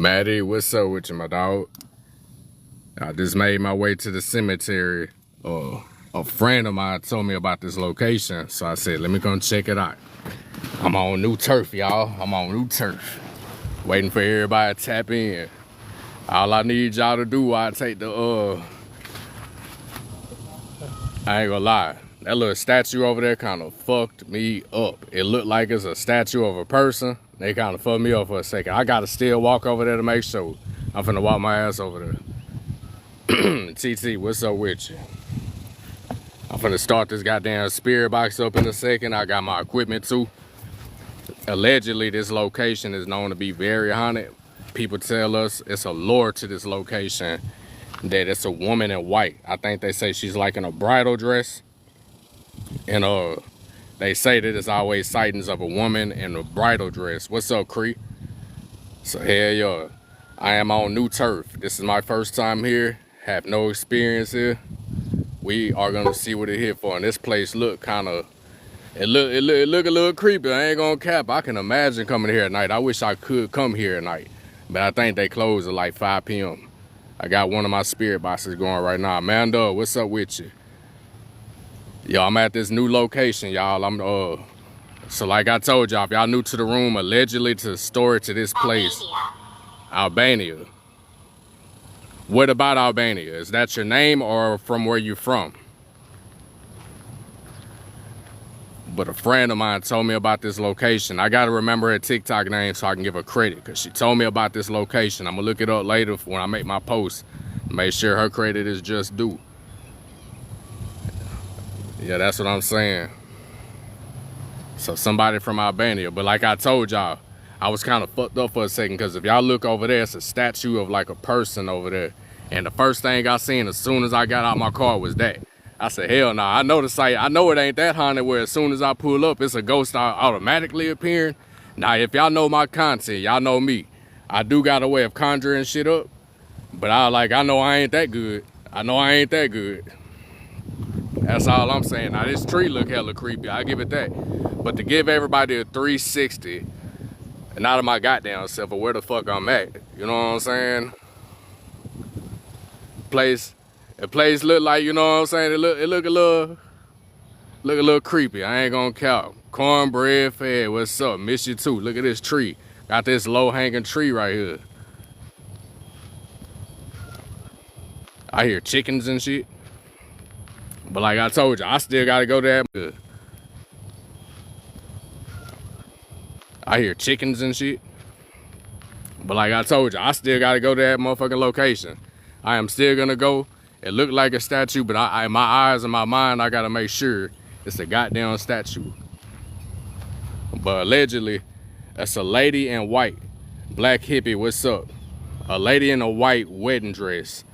Maddie, what's up with you, my dog? I just made my way to the cemetery. A friend of mine told me about this location, so I said, let me go check it out. I'm on new turf, y'all. I'm on new turf. Waiting for everybody to tap in. All I need y'all to do while I take the, I ain't gonna lie. That little statue over there kind of fucked me up. It looked like it's a statue of a person. They kind of fucked me up for a second. I gotta still walk over there to make sure. I'm finna walk my ass over there. TT, what's up with you? I'm finna start this goddamn spirit box up in a second. I got my equipment too. Allegedly, this location is known to be very haunted. People tell us it's a lore to this location that it's a woman in white. I think they say she's like in a bridal dress. And they say that it's always sightings of a woman in a bridal dress. What's up, Cree? So hell yeah, I am on new turf. This is my first time here. Have no experience here. We are gonna see what it here for. And this place look kind of, it look a little creepy. I ain't gonna cap. I can imagine coming here at night. I wish I could come here at night, but I think they close at like 5 p.m. I got one of my spirit boxes going right now. Amanda, what's up with you? Yo, I'm at this new location, y'all. So like I told y'all, if y'all new to the room, allegedly to storage to this place, Albania. What about Albania? Is that your name or from where you from? But a friend of mine told me about this location. I gotta remember her TikTok name so I can give her credit, because she told me about this location. I'm gonna look it up later when I make my post. Make sure her credit is just due. Yeah, that's what I'm saying. So somebody from Albania. But like I told y'all, I was kind of fucked up for a second, because if y'all look over there, it's a statue of like a person over there. And the first thing I seen as soon as I got out my car was that. I said, hell no, I know the site. I know it ain't that haunted where as soon as I pull up, it's a ghost automatically appearing. Now, if y'all know my content, y'all know me. I do got a way of conjuring shit up. But I know I ain't that good. I know I ain't that good. That's all I'm saying. Now, this tree look hella creepy. I give it that. But to give everybody a 360, and out of my goddamn self, or where the fuck I'm at, you know what I'm saying? The place look like, you know what I'm saying? It look a little creepy. I ain't gonna count. Cornbread fed. What's up? Miss you too. Look at this tree. Got this low hanging tree right here. I hear chickens and shit. But like I told you, I still gotta go there. I hear chickens and shit. But like I told you, I still gotta go to that motherfucking location. I am still gonna go. It looked like a statue, but in my eyes and my mind, I gotta make sure it's a goddamn statue. But allegedly, that's a lady in white. Black hippie, what's up? A lady in a white wedding dress.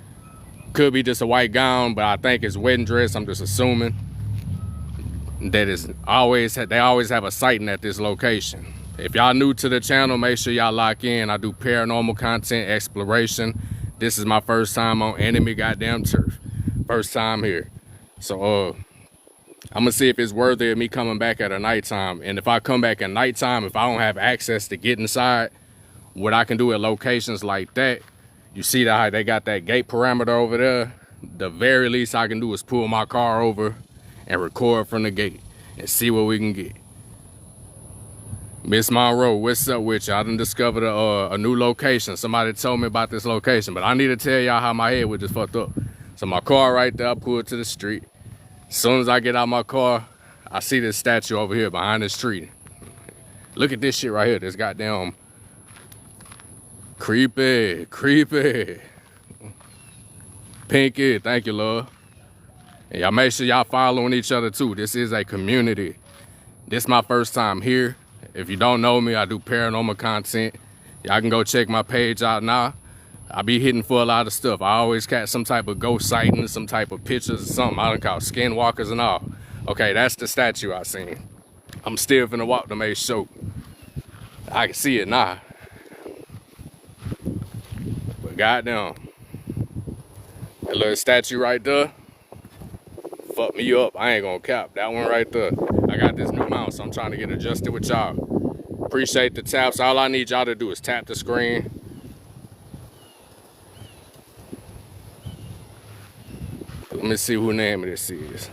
Could be just a white gown, but I think it's wedding dress. I'm just assuming that they always have a sighting at this location. If y'all new to the channel, make sure y'all lock in. I do paranormal content, exploration. This is my first time on enemy goddamn turf. First time here. So I'm gonna see if it's worthy of me coming back at a nighttime. And if I come back at nighttime, if I don't have access to get inside, what I can do at locations like that, you see how they got that gate parameter over there? The very least I can do is pull my car over and record from the gate and see what we can get. Miss Monroe, what's up with you? I done discovered a new location. Somebody told me about this location, but I need to tell y'all how my head was just fucked up. So my car right there, I pulled to the street. As soon as I get out my car, I see this statue over here behind this tree. Look at this shit right here. This goddamn creepy. Pinky, thank you, love. And y'all make sure y'all following each other too. This is a community. This is my first time here. If you don't know me, I do paranormal content. Y'all can go check my page out now. I be hitting for a lot of stuff. I always catch some type of ghost sighting, some type of pictures or something. I done call skinwalkers and all. Okay, that's the statue I seen. I'm still finna walk to make sure. I can see it now. But goddamn, that little statue right there, fuck me up. I ain't gonna cap. That one right there. I got this new mouse. I'm trying to get adjusted with y'all. Appreciate the taps. All I need y'all to do is tap the screen. Let me see who name this is.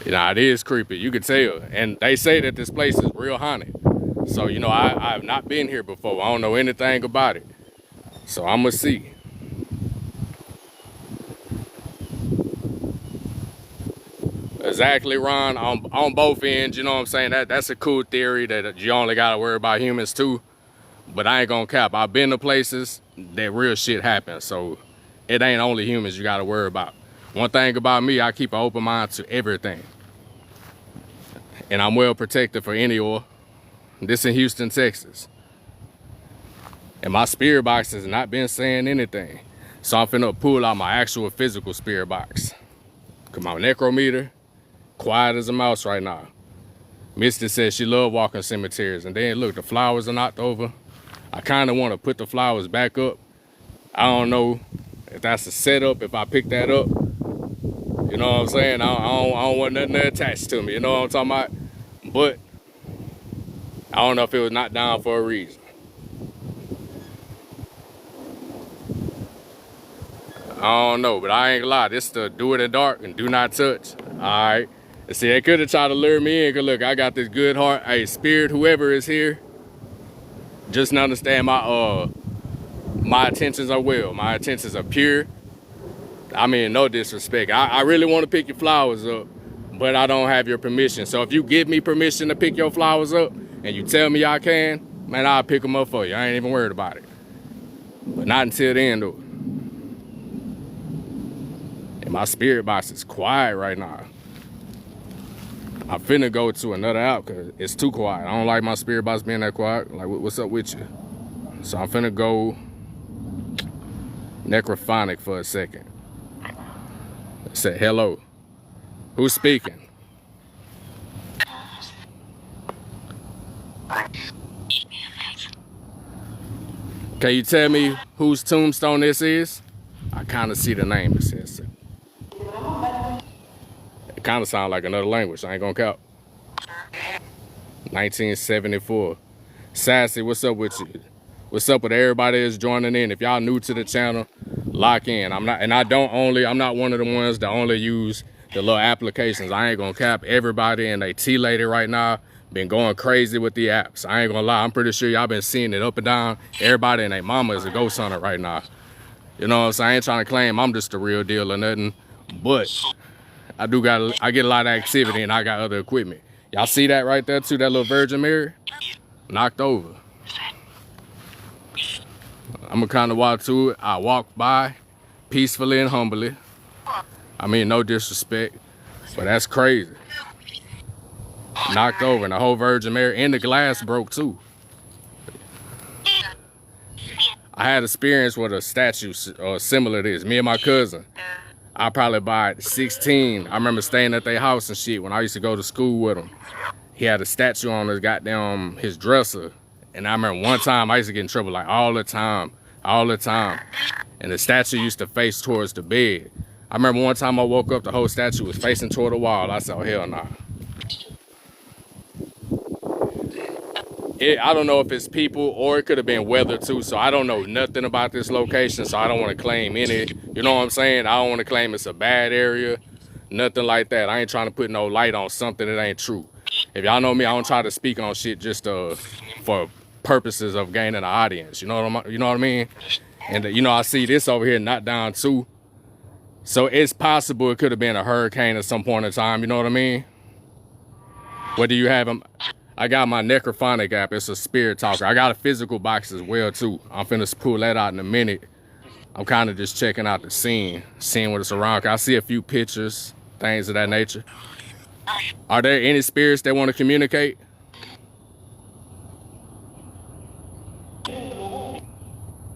You know, it is creepy. You can tell. And they say that this place is real haunted. So, you know, I have not been here before. I don't know anything about it. So I'm going to see. Exactly, Ron. On both ends, you know what I'm saying? That's a cool theory that you only got to worry about humans too. But I ain't going to cap. I've been to places that real shit happens. So it ain't only humans you got to worry about. One thing about me, I keep an open mind to everything. And I'm well protected for any or. This in Houston, Texas. And my spirit box has not been saying anything. So I'm finna pull out my actual physical spirit box. Cause my necrometer, quiet as a mouse right now. Misty says she love walking cemeteries. And then look, the flowers are knocked over. I kinda wanna put the flowers back up. I don't know if that's a setup, if I pick that up. You know what I'm saying? I don't want nothing attached to me, you know what I'm talking about? But I don't know if it was knocked down for a reason. I don't know, but I ain't gonna lie. This the do it in dark and do not touch. All right. And see, they could have tried to lure me in. Cause look, I got this good heart. Hey, spirit, whoever is here, just understand my intentions are well. My intentions are pure. I mean, no disrespect. I really want to pick your flowers up, but I don't have your permission. So if you give me permission to pick your flowers up and you tell me I can, man, I'll pick them up for you. I ain't even worried about it. But not until then, though. And my spirit box is quiet right now. I'm finna go to another app because it's too quiet. I don't like my spirit box being that quiet. Like, what's up with you? So I'm finna go necrophonic for a second. Say hello. Who's speaking? Can you tell me whose tombstone this is? I kind of see the name. It says it. It kind of sounds like another language. I ain't gonna count. 1974. Sassy, what's up with you? What's up with everybody that's joining in? If y'all new to the channel, lock in. I'm not one of the ones that only use the little applications. I ain't gonna cap. Everybody and they T-lady right now been going crazy with the apps. I ain't gonna lie. I'm pretty sure y'all been seeing it up and down. Everybody and their mama is a ghost hunter right now. You know what I'm saying? I ain't trying to claim I'm just the real deal or nothing, but I get a lot of activity and I got other equipment. Y'all see that right there too? That little Virgin Mary? Knocked over. I'm gonna kind of walk to it. I walk by peacefully and humbly. I mean, no disrespect, but that's crazy. Knocked over and the whole Virgin Mary and the glass broke too. I had experience with a statue similar to this. Me and my cousin, I probably by 16. I remember staying at their house and shit when I used to go to school with him. He had a statue on his dresser. And I remember one time I used to get in trouble like all the time. And the statue used to face towards the bed. I remember one time I woke up, the whole statue was facing toward the wall. I said, oh, hell nah. I don't know if it's people or it could have been weather too. So I don't know nothing about this location. So I don't want to claim any, you know what I'm saying? I don't want to claim it's a bad area. Nothing like that. I ain't trying to put no light on something that ain't true. If y'all know me, I don't try to speak on shit just for purposes of gaining an audience. You know what I mean? And you know, I see this over here knocked down too. So it's possible it could have been a hurricane at some point in time. You know what I mean? What do you have? I got my necrophonic app. It's a spirit talker. I got a physical box as well too. I'm finna pull that out in a minute. I'm kind of just checking out the scene, seeing what it's around. I see a few pictures, things of that nature. Are there any spirits that want to communicate?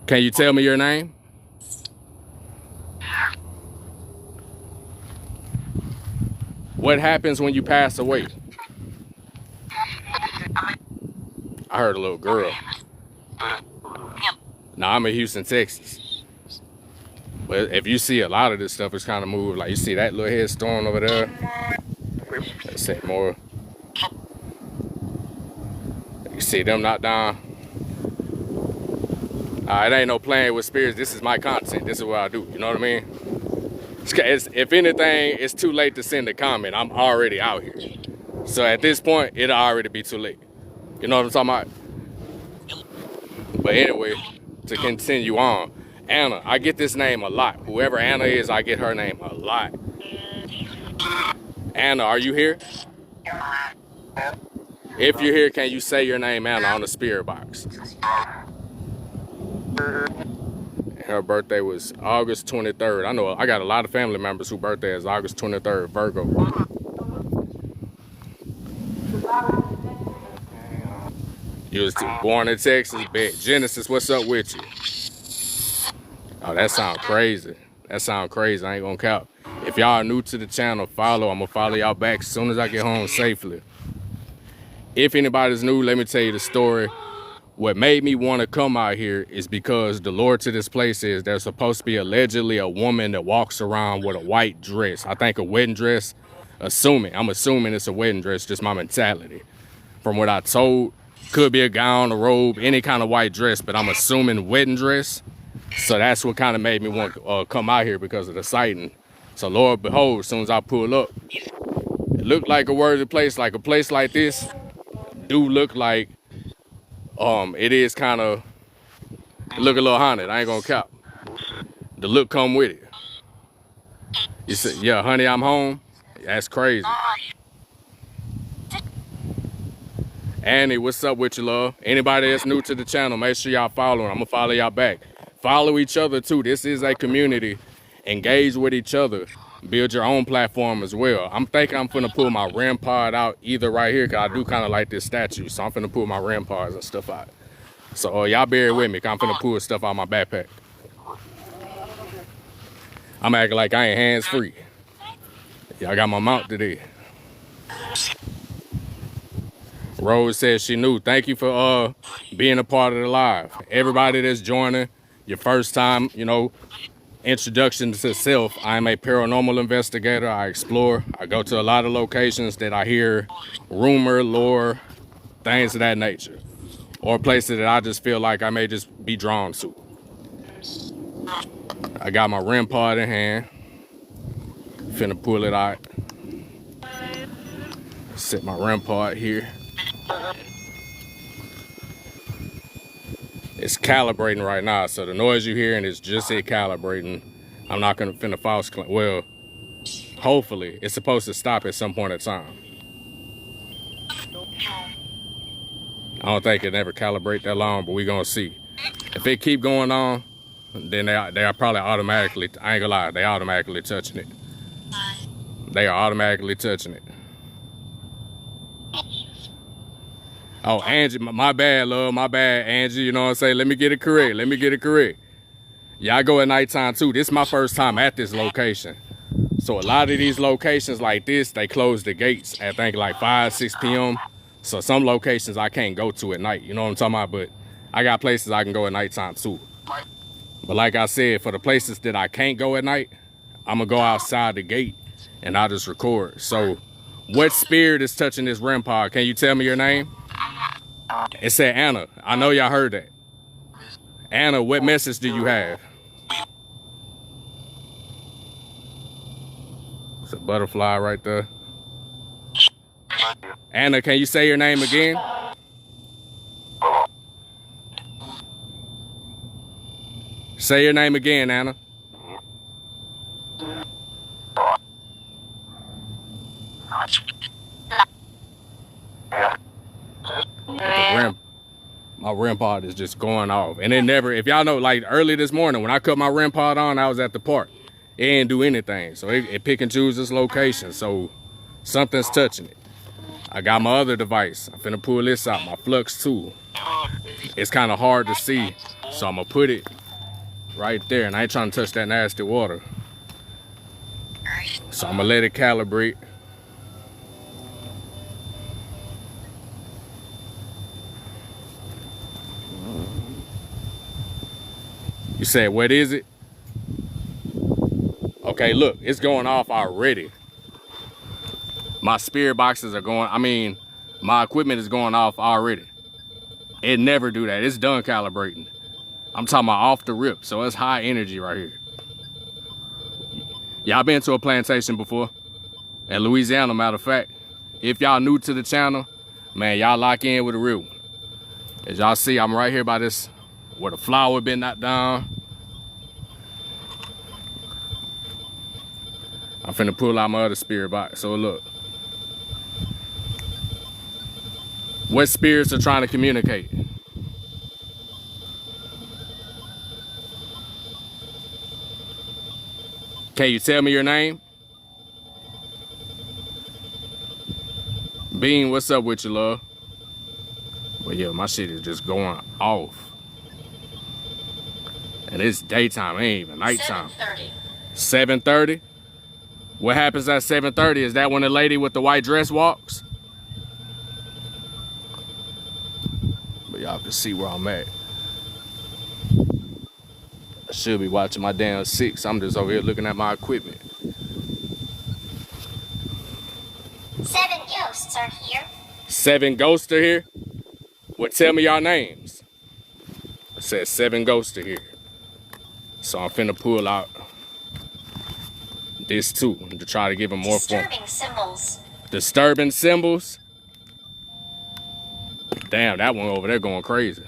Can you tell me your name? What happens when you pass away? I heard a little girl. Now I'm in Houston, Texas. But if you see a lot of this stuff, it's kind of moved. Like you see that little headstone over there. Let's say more. You see them knocked down. It ain't no playing with spirits. This is my content. This is what I do. You know what I mean? If anything, it's too late to send a comment. I'm already out here. So at this point, it'll already be too late. You know what I'm talking about? But anyway, to continue on, Anna, I get this name a lot. Whoever Anna is, I get her name a lot. Anna, are you here? If you're here, can you say your name, Anna, on the spirit box? Her birthday was August 23rd. I know I got a lot of family members whose birthday is August 23rd, Virgo. You was born in Texas, bet. Genesis, what's up with you? Oh, that sound crazy. That sound crazy, I ain't gonna count. If y'all are new to the channel, follow. I'm gonna follow y'all back as soon as I get home safely. If anybody's new, let me tell you the story. What made me want to come out here is because the lore to this place is there's supposed to be allegedly a woman that walks around with a white dress. I think a wedding dress, I'm assuming it's a wedding dress, just my mentality. From what I told, could be a gown, a robe, any kind of white dress, but I'm assuming wedding dress. So that's what kind of made me want to come out here because of the sighting. So Lord behold, as soon as I pull up, it looked like a worthy place, like a place like this do look like it is kind of look a little haunted. I ain't gonna cap. The look come with it. You said, yeah, honey, I'm home. That's crazy. Annie, what's up with you, love? Anybody that's new to the channel, make sure y'all follow. I'm gonna follow y'all back. Follow each other too. This is a community. Engage with each other. Build your own platform as well. I'm thinking I'm finna pull my REM pod out either right here, cause I do kind of like this statue. So I'm finna pull my REM pods and stuff out. So y'all bear with me, cause I'm finna pull stuff out of my backpack. I'm acting like I ain't hands free. Yeah, I got my mount today. Rose says she knew. Thank you for being a part of the live. Everybody that's joining, your first time, you know, introduction to self. I'm a paranormal investigator. I explore. I go to a lot of locations that I hear rumor, lore, things of that nature. Or places that I just feel like I may just be drawn to. I got my REM pod in hand. Finna pull it out. Set my REM pod here. It's calibrating right now, so the noise you hearing is just it calibrating. I'm not gonna finna false claim. Well, hopefully, it's supposed to stop at some point in time. I don't think it ever calibrate that long, but we gonna see. If it keep going on, then they are probably automatically, I ain't gonna lie, they automatically touching it. They are automatically touching it. Oh, Angie, my bad, love, my bad, Angie, you know what I'm saying? Let me get it correct, let me get it correct. Yeah, I go at nighttime too. This is my first time at this location. So a lot of these locations like this, they close the gates at I think like 5, 6 p.m. So some locations I can't go to at night, you know what I'm talking about? But I got places I can go at nighttime too. But like I said, for the places that I can't go at night, I'm gonna go outside the gate and I'll just record. So what spirit is touching this REM pod? Can you tell me your name? It said Anna. I know y'all heard that. Anna, what message do you have? It's a butterfly right there. Anna, can you say your name again? Say your name again, Anna. My REM pod is just going off. And it never, if y'all know, like early this morning, when I cut my REM pod on, I was at the park. It didn't do anything. So it pick and choose this location. So something's touching it. I got my other device. I'm finna pull this out, my flux tool. It's kind of hard to see. So I'm gonna put it right there. And I ain't trying to touch that nasty water. So I'm gonna let it calibrate. You said, what is it? Okay, look, it's going off already. My spirit boxes are going, I mean, my equipment is going off already. It never do that. It's done calibrating. I'm talking about off the rip, so it's high energy right here. Y'all been to a plantation before? In Louisiana, matter of fact. If y'all new to the channel, man, y'all lock in with a real one. As y'all see, I'm right here by this, where the flower been knocked down. I'm finna pull out my other spirit box. So look. What spirits are trying to communicate? Can you tell me your name? Bean, what's up with you, love? But yeah, my shit is just going off. And it's daytime, it ain't even nighttime. 7:30. 7:30? What happens at 7:30? Is that when the lady with the white dress walks? But y'all can see where I'm at. I should be watching my damn 6. I'm just over here looking at my equipment. 7 ghosts are here. 7 ghosts are here? Well, tell me your names. It says 7 ghosts are here. So I'm finna pull out this too to try to give them more form. Disturbing symbols. Disturbing symbols? Damn, that one over there going crazy.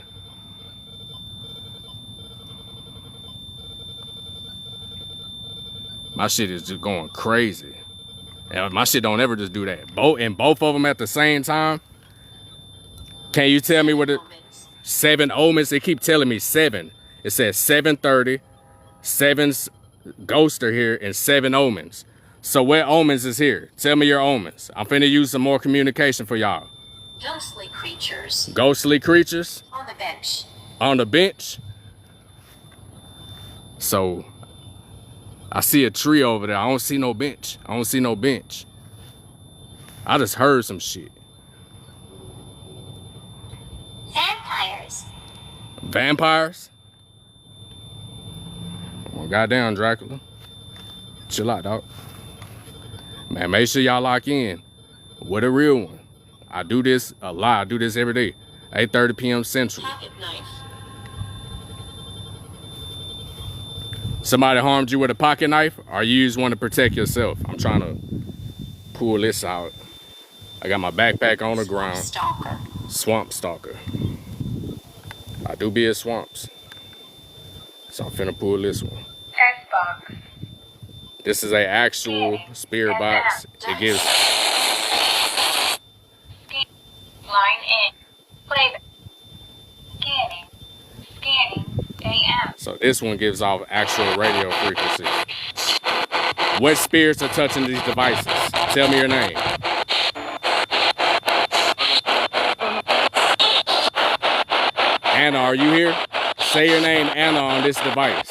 My shit is just going crazy. And my shit don't ever just do that. Both of them at the same time. Can you tell me what it? 7 omens. They keep telling me 7. It says 7:30. 7's ghosts are here and 7 omens. So what omens is here? Tell me your omens. I'm finna use some more communication for y'all. Ghostly creatures. Ghostly creatures? On the bench. On the bench? So I see a tree over there. I don't see no bench. I don't see no bench. I just heard some shit. Vampires. Vampires? Well, goddamn, Dracula. Chill out, dog. Man, make sure y'all lock in with a real one. I do this a lot. I do this every day. 8:30 p.m. Central. Pocket knife. Somebody harmed you with a pocket knife, or you use one to protect yourself? I'm trying to pull this out. I got my backpack on the ground. Stalker. Swamp stalker. I do be in swamps. So I'm finna pull this one. Test box. This is a actual spirit box. It gives. Line in. Playback. Scanning. Scanning. AM. So this one gives off actual radio frequency. What spirits are touching these devices? Tell me your name. Anna, are you here? Say your name, Anna, on this device.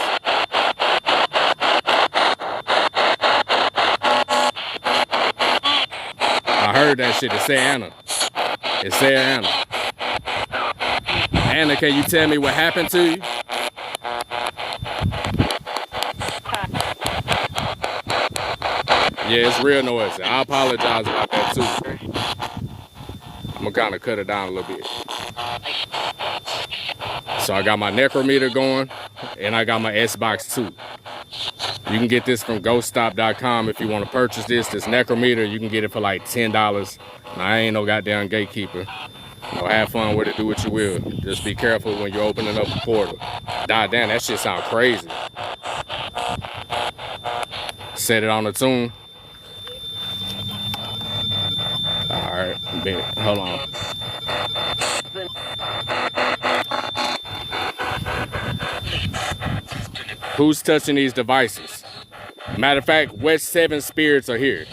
I heard that shit. It said Anna. It said Anna. Anna, can you tell me what happened to you? Yeah, it's real noisy. I apologize about that too. I'm gonna kind of cut it down a little bit. So I got my necrometer going, and I got my S-Box too. You can get this from ghoststop.com if you want to purchase this necrometer. You can get it for like $10. Now, I ain't no goddamn gatekeeper. You know, have fun with it, do what you will. Just be careful when you're opening up a portal. God damn, that shit sound crazy. Set it on the tune. Alright, hold on. Who's touching these devices? Matter of fact, what 7 spirits are here?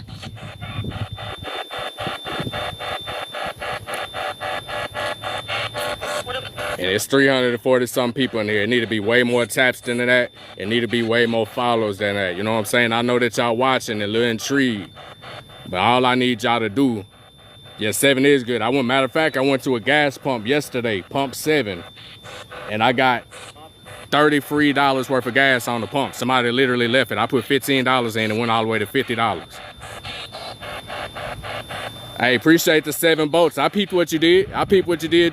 And it's 340 some people in here. It need to be way more taps than that. It need to be way more follows than that. You know what I'm saying? I know that y'all watching and a little intrigued. But all I need y'all to do, yeah, 7 is good. Matter of fact, I went to a gas pump yesterday, pump 7, and I got $30 free worth of gas on the pump. Somebody literally left it. I put $15 in and went all the way to $50. Hey, appreciate the 7 bolts. I peeped what you did.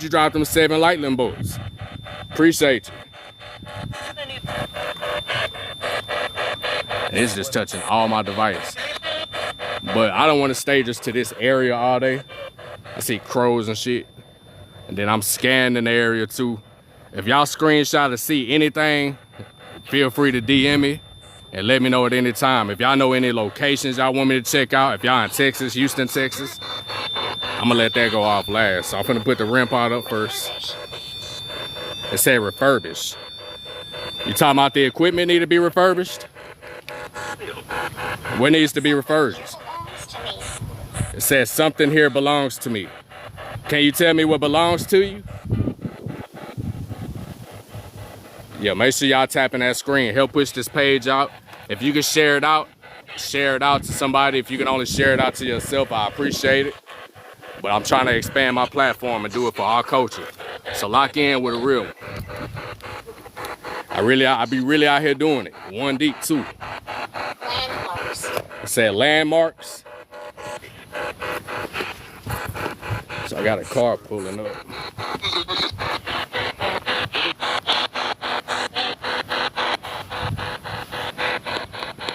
You dropped them 7 lightning bolts. Appreciate you. And it's just touching all my device. But I don't want to stay just to this area all day. I see crows and shit. And then I'm scanning the area too. If y'all screenshot or see anything, feel free to DM me and let me know at any time. If y'all know any locations y'all want me to check out, if y'all in Texas, Houston, Texas, I'm gonna let that go off last. So I'm gonna put the REM pod up first. It said refurbished. You talking about the equipment need to be refurbished? What needs to be refurbished? It says something here belongs to me. Can you tell me what belongs to you? Yeah, make sure y'all tapping that screen. Help push this page out. If you can share it out to somebody. If you can only share it out to yourself, I appreciate it. But I'm trying to expand my platform and do it for our culture. So lock in with a real one. I be really out here doing it. One deep too. Landmarks. It said landmarks. So I got a car pulling up.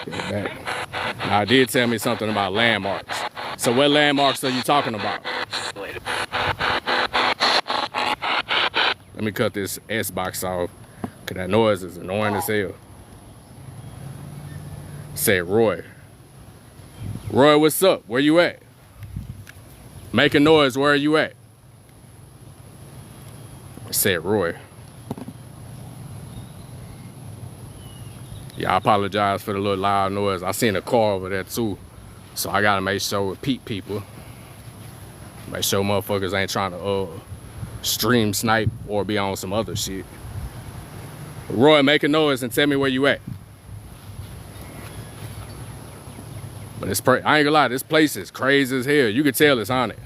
Get back. Now, I did tell me something about landmarks. So what landmarks are you talking about? Let me cut this S box off, cause that noise is annoying as hell. Say Roy. Roy, what's up? Where you at? Make a noise, where are you at? Said Roy. Yeah, I apologize for the little loud noise. I seen a car over there too. So I gotta make sure with peep people. Make sure motherfuckers ain't trying to stream snipe or be on some other shit. Roy, make a noise and tell me where you at. But I ain't gonna lie, this place is crazy as hell. You can tell it's haunted.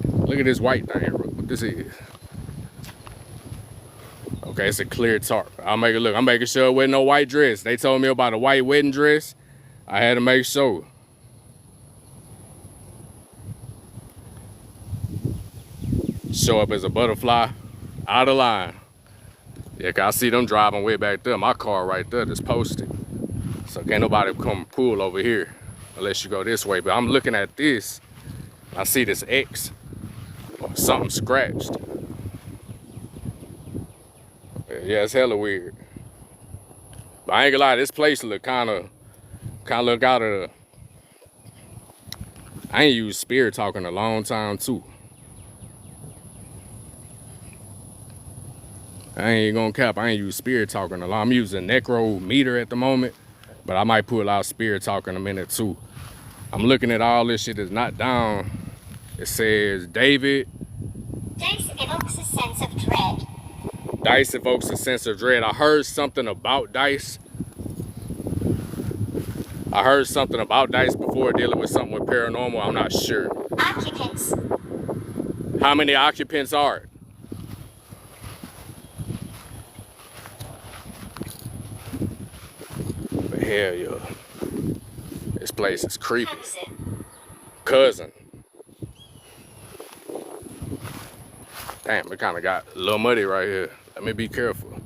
Look at this white thing, what this is. Okay, it's a clear tarp. I'll make it look. I'm making sure with no white dress. They told me about a white wedding dress. I had to make sure. Show up as a butterfly, out of line. Yeah, 'cause I see them driving way back there. My car right there just posted. So can't nobody come pull over here unless you go this way. But I'm looking at this. I see this X or something scratched. Yeah, it's hella weird. But I ain't gonna lie, this place look kind of look out of the... I ain't used spirit talk in a long time too. I ain't gonna cap, I ain't used spirit talk in a long. I'm using necro meter at the moment, but I might pull out spirit talk in a minute too. I'm looking at all this shit that's not down. It says David. Dice evokes a sense of dread. Dice evokes a sense of dread. I heard something about dice. I heard something about dice before dealing with something with paranormal. I'm not sure. Occupants. How many occupants are it? But hell yeah. This place is creepy. Cousin. Damn, it kind of got a little muddy right here. Let me be careful.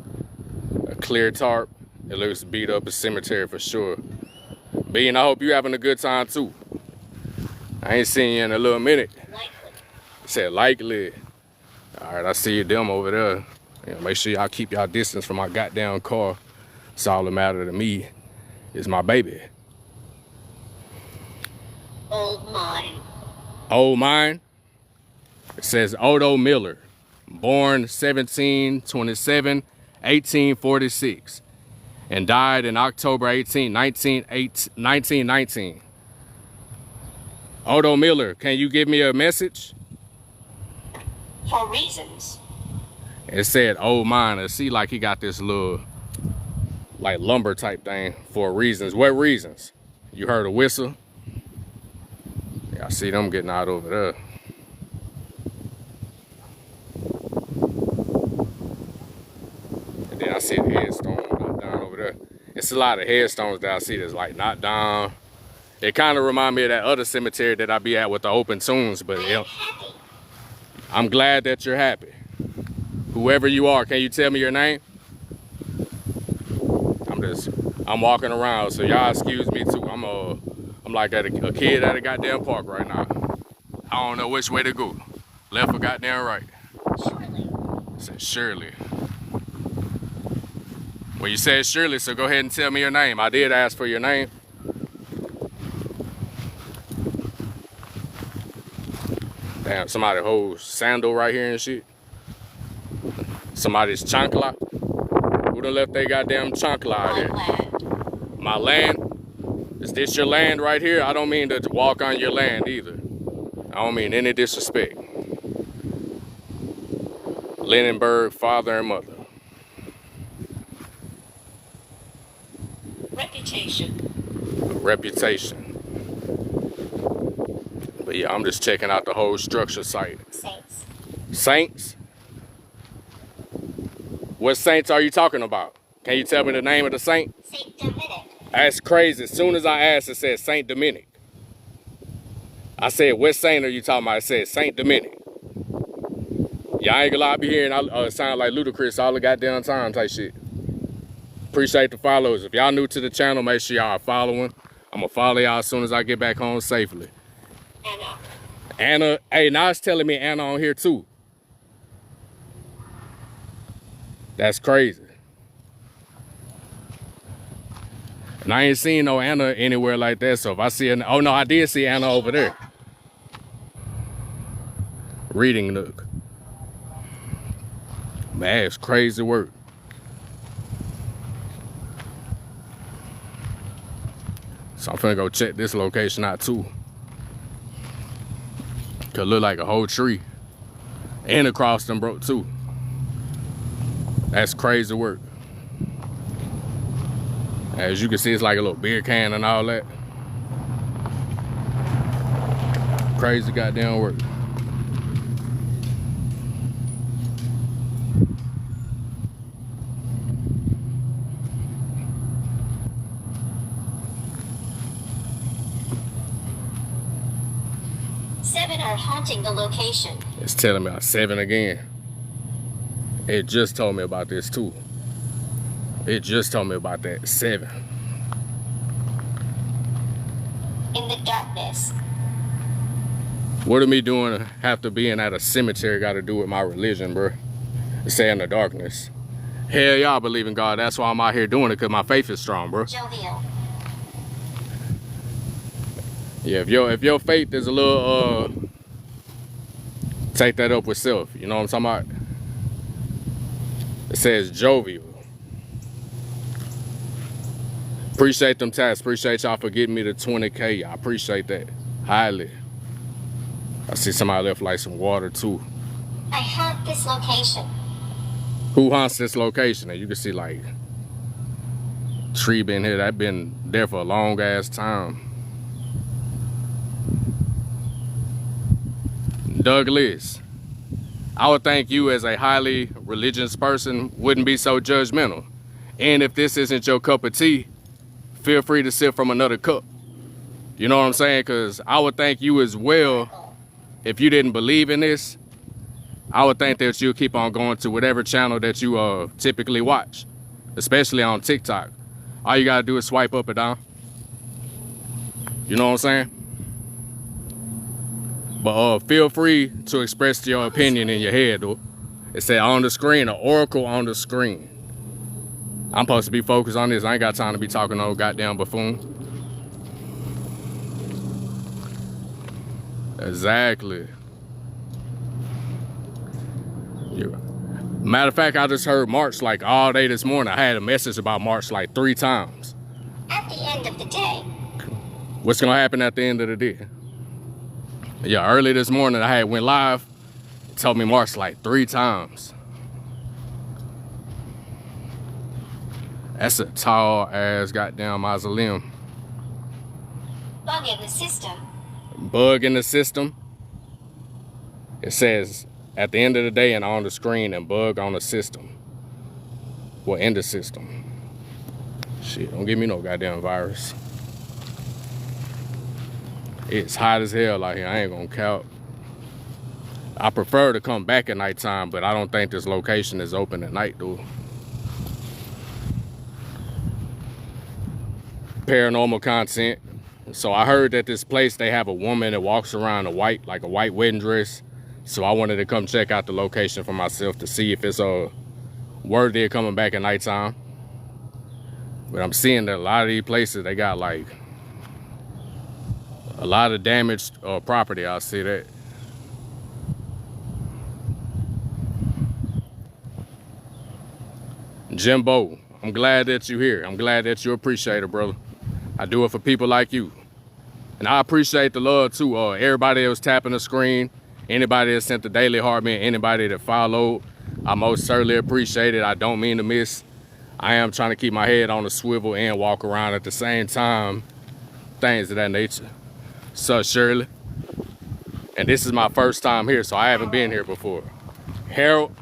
A clear tarp. It looks beat up. A cemetery for sure. Bean, I hope you having a good time too. I ain't seen you in a little minute. Likely. It said likely. All right, I see you them over there. Yeah, make sure y'all keep y'all distance from my goddamn car. It's all that matter to me is my baby. Old mine. Old mine. It says Odo Miller, born 1727, 1846, and died in October 18, 1919. Odo Miller, can you give me a message? For reasons. It said old mine. I see like he got this little like lumber type thing for reasons. What reasons? You heard a whistle? Yeah, I see them getting out over there. And then I see a headstone knocked down over there. It's a lot of headstones that I see that's like knocked down. It kind of remind me of that other cemetery that I be at with the open tombs, but I'm glad that you're happy. Whoever you are, can you tell me your name? I'm just I'm walking around, so y'all excuse me too. I'm like at a kid at a goddamn park right now. I don't know which way to go. Left or goddamn right. Surely. I said Shirley. Well, you said Shirley, so go ahead and tell me your name. I did ask for your name. Damn, somebody holds sandal right here and shit. Somebody's chancla. Who done left they goddamn chancla out here? Land. My land? Is this your land right here? I don't mean to walk on your land either. I don't mean any disrespect. Lindenberg, father and mother. Reputation. But yeah, I'm just checking out the whole structure site. Saints. Saints? What saints are you talking about? Can you tell me the name of the saint? Saint Dominic. That's crazy. As soon as I asked, it said Saint Dominic. I said, what saint are you talking about? It said Saint Dominic. Y'all ain't gonna lie, I be hearing sound like Ludacris all the goddamn time type shit. Appreciate the follows. If y'all new to the channel, make sure y'all are following. I'm gonna follow y'all as soon as I get back home safely. Anna, hey, now it's telling me Anna on here too. That's crazy. And I ain't seen no Anna anywhere like that, so if I see oh no, I did see Anna over there. Reading nook. Man, it's crazy work. So I'm finna go check this location out too. Could look like a whole tree. And across them broke too. That's crazy work. As you can see, it's like a little beer can and all that. Crazy goddamn work. Seven are haunting the location. It's telling me 7 again. It just told me about this too. It just told me about that 7. In the darkness. What do me doing after being at a cemetery got to do with my religion, bro? It say in the darkness. Hell, y'all believe in God. That's why I'm out here doing it, because my faith is strong, bro. Jovial. Yeah, if your faith is a little, take that up with self. You know what I'm talking about? It says jovial. Appreciate them tats. Appreciate y'all for getting me to 20K. I appreciate that highly. I see somebody left like some water too. I haunt this location. Who haunts this location? And you can see like tree been here. That been there for a long ass time. Douglas, I would think you as a highly religious person wouldn't be so judgmental. And if this isn't your cup of tea, feel free to sip from another cup. You know what I'm saying? Because I would think you as well, if you didn't believe in this, I would think that you'll keep on going to whatever channel that you typically watch, especially on TikTok. All you gotta do is swipe up or down. You know what I'm saying? But feel free to express your opinion in your head, though. It said on the screen, an oracle on the screen. I'm supposed to be focused on this. I ain't got time to be talking no goddamn buffoon. Exactly. Yeah. Matter of fact, I just heard March like all day this morning. I had a message about March like 3 times. At the end of the day. What's gonna happen at the end of the day? Yeah, early this morning I had went live. It told me March like 3 times. That's a tall ass goddamn mausoleum. Bug in the system. Bug in the system. It says at the end of the day and on the screen and bug on the system. Well, in the system. Shit, don't give me no goddamn virus. It's hot as hell out here. I ain't gonna count. I prefer to come back at nighttime, but I don't think this location is open at night, though. paranormal content. So I heard that this place, they have a woman that walks around like a white wedding dress. So I wanted to come check out the location for myself to see if it's worthy of coming back at nighttime. But I'm seeing that a lot of these places, they got like a lot of damaged property. I see that. Jimbo, I'm glad that you're here. I'm glad that you appreciate it, brother. I do it for people like you. And I appreciate the love too. Everybody that was tapping the screen, anybody that sent the daily heart man, anybody that followed, I most certainly appreciate it. I don't mean to miss. I am trying to keep my head on the swivel and walk around at the same time. Things of that nature. So Shirley. And this is my first time here, so I haven't been here before. Harold.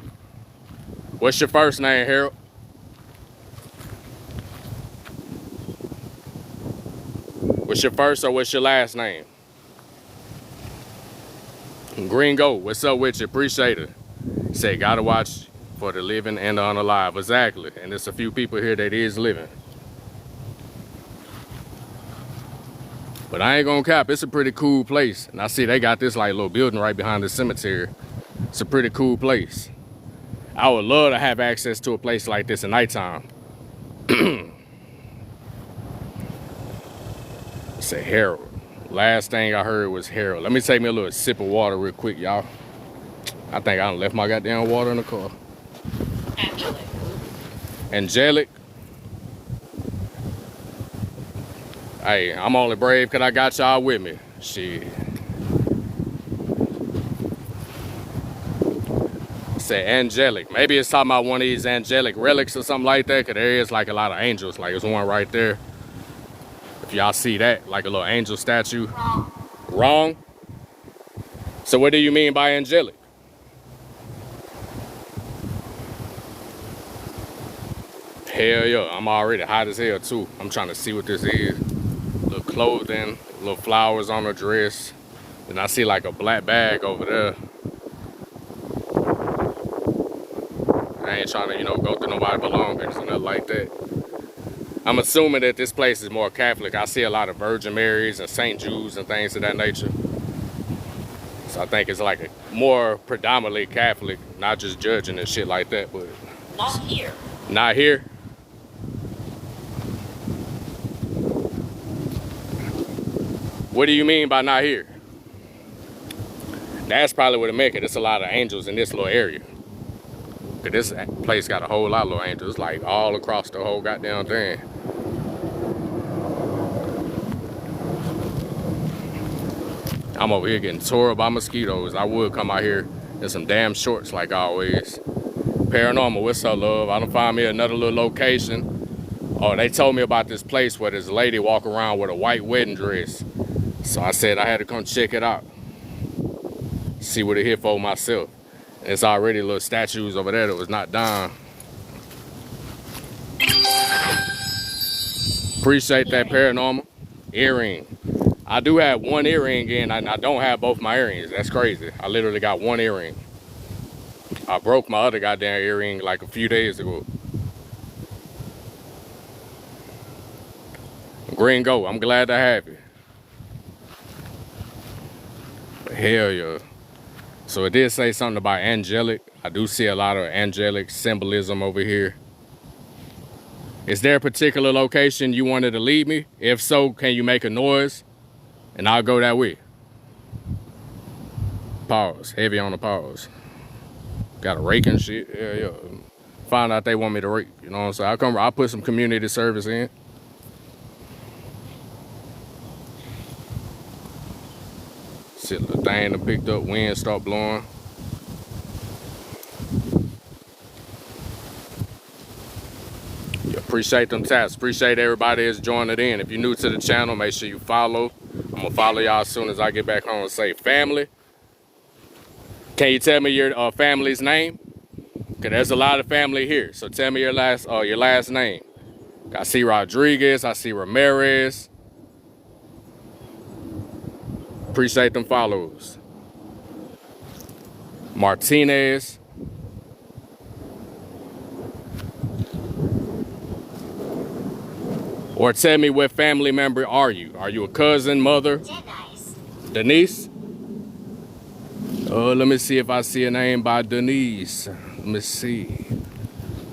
What's your first name, Harold? What's your first or what's your last name? Gringo, what's up with you? Appreciate it. Say, gotta watch for the living and the unalive. Exactly. And there's a few people here that is living. But I ain't gonna cap, it's a pretty cool place. And I see they got this like little building right behind the cemetery. It's a pretty cool place. I would love to have access to a place like this at nighttime. Say Harold. Last thing I heard was Harold. Let me take me a little sip of water real quick, y'all. I think I done left my goddamn water in the car. Angelic. Angelic. Hey, I'm only brave because I got y'all with me. Shit. Say angelic. Maybe it's talking about one of these angelic relics or something like that, because there is like a lot of angels. Like there's one right there. If y'all see that, like a little angel statue. Wrong. Wrong? So what do you mean by angelic? Hell yeah, I'm already hot as hell too. I'm trying to see what this is. Little clothing, little flowers on her dress. And I see like a black bag over there. I ain't trying to, you know, go through nobody's belongings or nothing like that. I'm assuming that this place is more Catholic. I see a lot of Virgin Marys and St. Judes and things of that nature. So I think it's like a more predominantly Catholic, not just judging and shit like that, but Not here. not here. What do you mean by not here? That's probably what it make it. It's a lot of angels in this little area. Cause this place got a whole lot of little angels, like all across the whole goddamn thing. I'm over here getting tore up by mosquitoes. I would come out here in some damn shorts like always. Paranormal, what's up, love? I done find me another little location. Oh, they told me about this place where this lady walk around with a white wedding dress. So I said I had to come check it out. See what it here for myself. It's already little statues over there that was not done. Appreciate that, paranormal. Earring. I do have one earring in. I don't have both my earrings. That's crazy. I literally got one earring. I broke my other goddamn earring like a few days ago. Gringo, I'm glad to have you. But hell yeah. So it did say something about angelic. I do see a lot of angelic symbolism over here. Is there a particular location you wanted to lead me? If so, can you make a noise? And I'll go that way. Pause. Heavy on the pause. Got a rake and shit. Yeah. Find out they want me to rake. You know what I'm saying? I'll put some community service in. Shit, the thing that picked up, wind start blowing. Yeah, appreciate them taps. Appreciate everybody that's joining in. If you're new to the channel, make sure you follow. I'm gonna follow y'all as soon as I get back home and say family. Can you tell me your family's name? Cause there's a lot of family here. So tell me your last name. I see Rodriguez, I see Ramirez. Appreciate them follows. Martinez. Or tell me, what family member are you? Are you a cousin, mother, Denise. Denise? Let me see if I see a name by Denise. Let me see.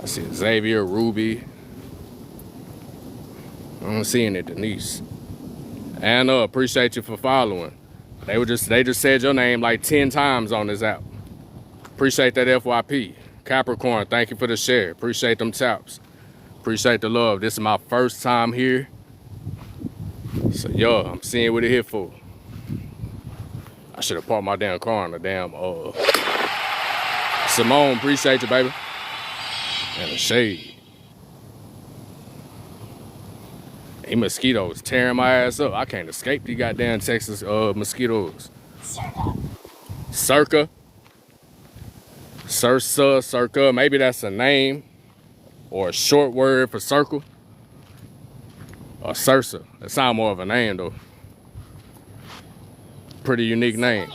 I see Xavier, Ruby. I don't see any Denise. And appreciate you for following. They just said your name like 10 times on this app. Appreciate that FYP. Capricorn, thank you for the share. Appreciate them taps. Appreciate the love. This is my first time here. So yo, I'm seeing what it here for. I should have parked my damn car in the damn Simone, appreciate you, baby. And the shade. These mosquitoes tearing my ass up. I can't escape these goddamn Texas mosquitoes. Circa. Circa, maybe that's a name or a short word for circle. Or Sursa. That sounds more of a name though. Pretty unique name.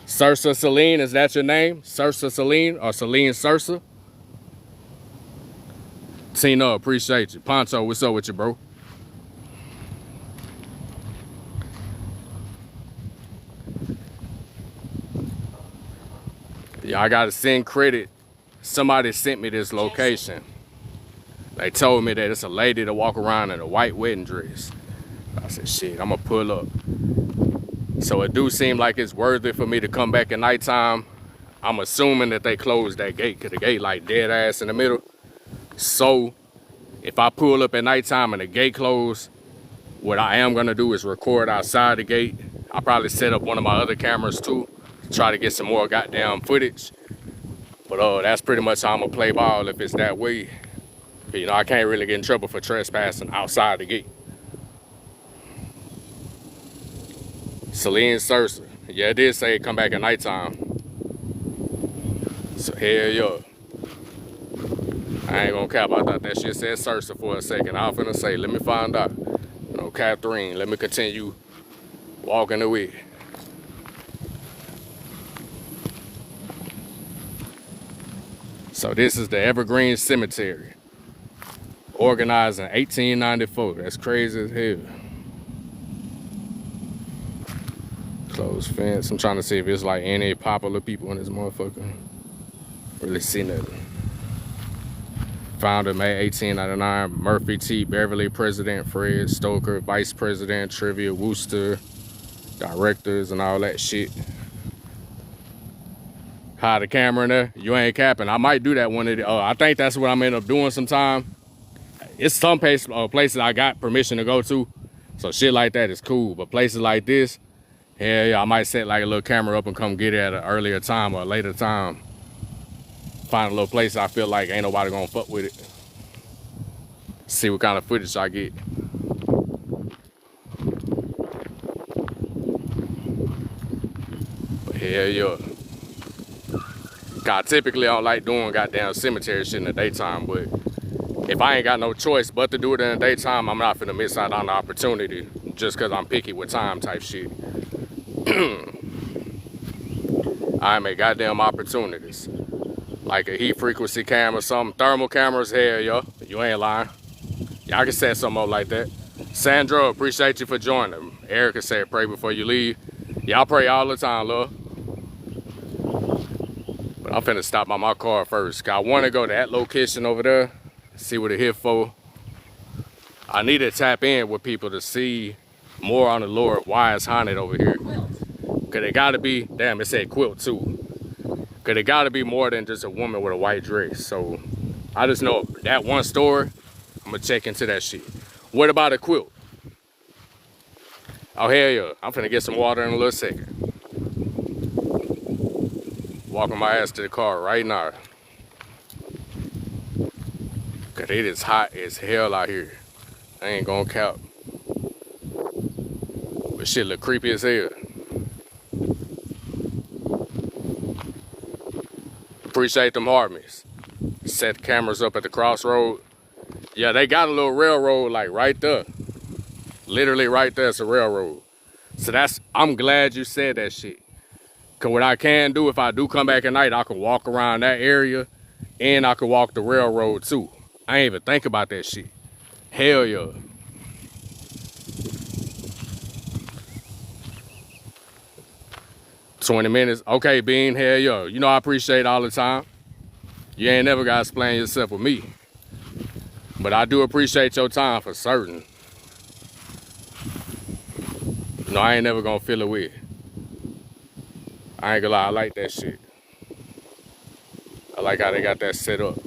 Sursa Celine, is that your name? Sursa Celine or Celine Sursa? Tina, appreciate you. Poncho, what's up with you, bro? Yeah, I gotta send credit. Somebody sent me this location. They told me that it's a lady that walk around in a white wedding dress. I said, shit, I'm gonna pull up. So it do seem like it's worthy for me to come back at nighttime. I'm assuming that they closed that gate, cause the gate like dead ass in the middle. So if I pull up at nighttime and the gate closed, what I am gonna do is record outside the gate. I'll probably set up one of my other cameras too, to try to get some more goddamn footage. But that's pretty much how I'm gonna play ball if it's that way. You know, I can't really get in trouble for trespassing outside the gate. Celine Sursa. Yeah, it did say come back at nighttime. So hell yeah. I ain't gonna cap. I thought that shit said Sursa for a second. I was finna say, let me find out. No, Catherine, let me continue walking the way. So this is the Evergreen Cemetery. Organized in 1894. That's crazy as hell. Closed fence. I'm trying to see if it's like any popular people in this motherfucker. Really see nothing. Founded May 1899. Murphy T. Beverly, President Fred Stoker, Vice President Trivia Wooster, directors and all that shit. Hide the camera in there. You ain't capping. I might do that one of the, I think that's what I'm end up doing sometime. It's some places I got permission to go to, so shit like that is cool. But places like this, hell yeah, I might set like a little camera up and come get it at an earlier time or a later time. Find a little place I feel like ain't nobody gonna fuck with it. See what kind of footage I get. But hell yeah. I typically don't like doing goddamn cemetery shit in the daytime, but if I ain't got no choice but to do it in the daytime, I'm not finna miss out on the opportunity just cause I'm picky with time type shit. I make goddamn opportunities. Like a heat frequency camera, some thermal cameras, hell yo, you ain't lying. Y'all can set something up like that. Sandra, appreciate you for joining. Erica said pray before you leave. Y'all pray all the time, love. But I'm finna stop by my car first. Cause I wanna go to that location over there, see what it here for. I need to tap in with people to see more on the lore of why it's haunted over here. Cause it gotta be, damn, it said quilt too. Cause it gotta be more than just a woman with a white dress. So I just know that one story, I'm gonna check into that shit. What about a quilt? Oh hell yeah, I'm finna get some water in a little second. Walking my ass to the car right now. Cause it is hot as hell out here. I ain't gonna count. But shit look creepy as hell. Appreciate them Harmonies. Set the cameras up at the crossroad. Yeah, they got a little railroad like right there. Literally right there, it's a railroad. So I'm glad you said that shit. Cause what I can do, if I do come back at night, I can walk around that area and I can walk the railroad too. I ain't even think about that shit. Hell yeah. 20 minutes. Okay, Bean, hell yo. You know I appreciate all the time. You ain't never got to explain yourself with me. But I do appreciate your time for certain. No, I ain't never gonna feel it with. I ain't gonna lie, I like that shit. I like how they got that set up.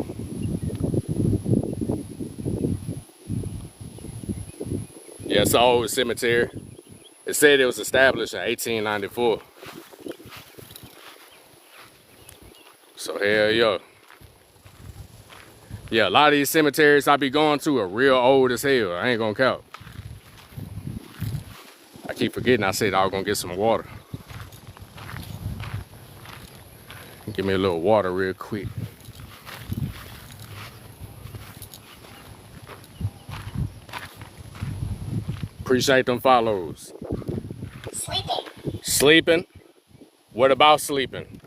Yeah, it's an old cemetery. It said it was established in 1894. So hell yeah. Yeah, a lot of these cemeteries I be going to are real old as hell. I ain't gonna count. I keep forgetting I said I was gonna get some water. Give me a little water real quick. Appreciate them follows. Sleeping. Sleeping? What about sleeping?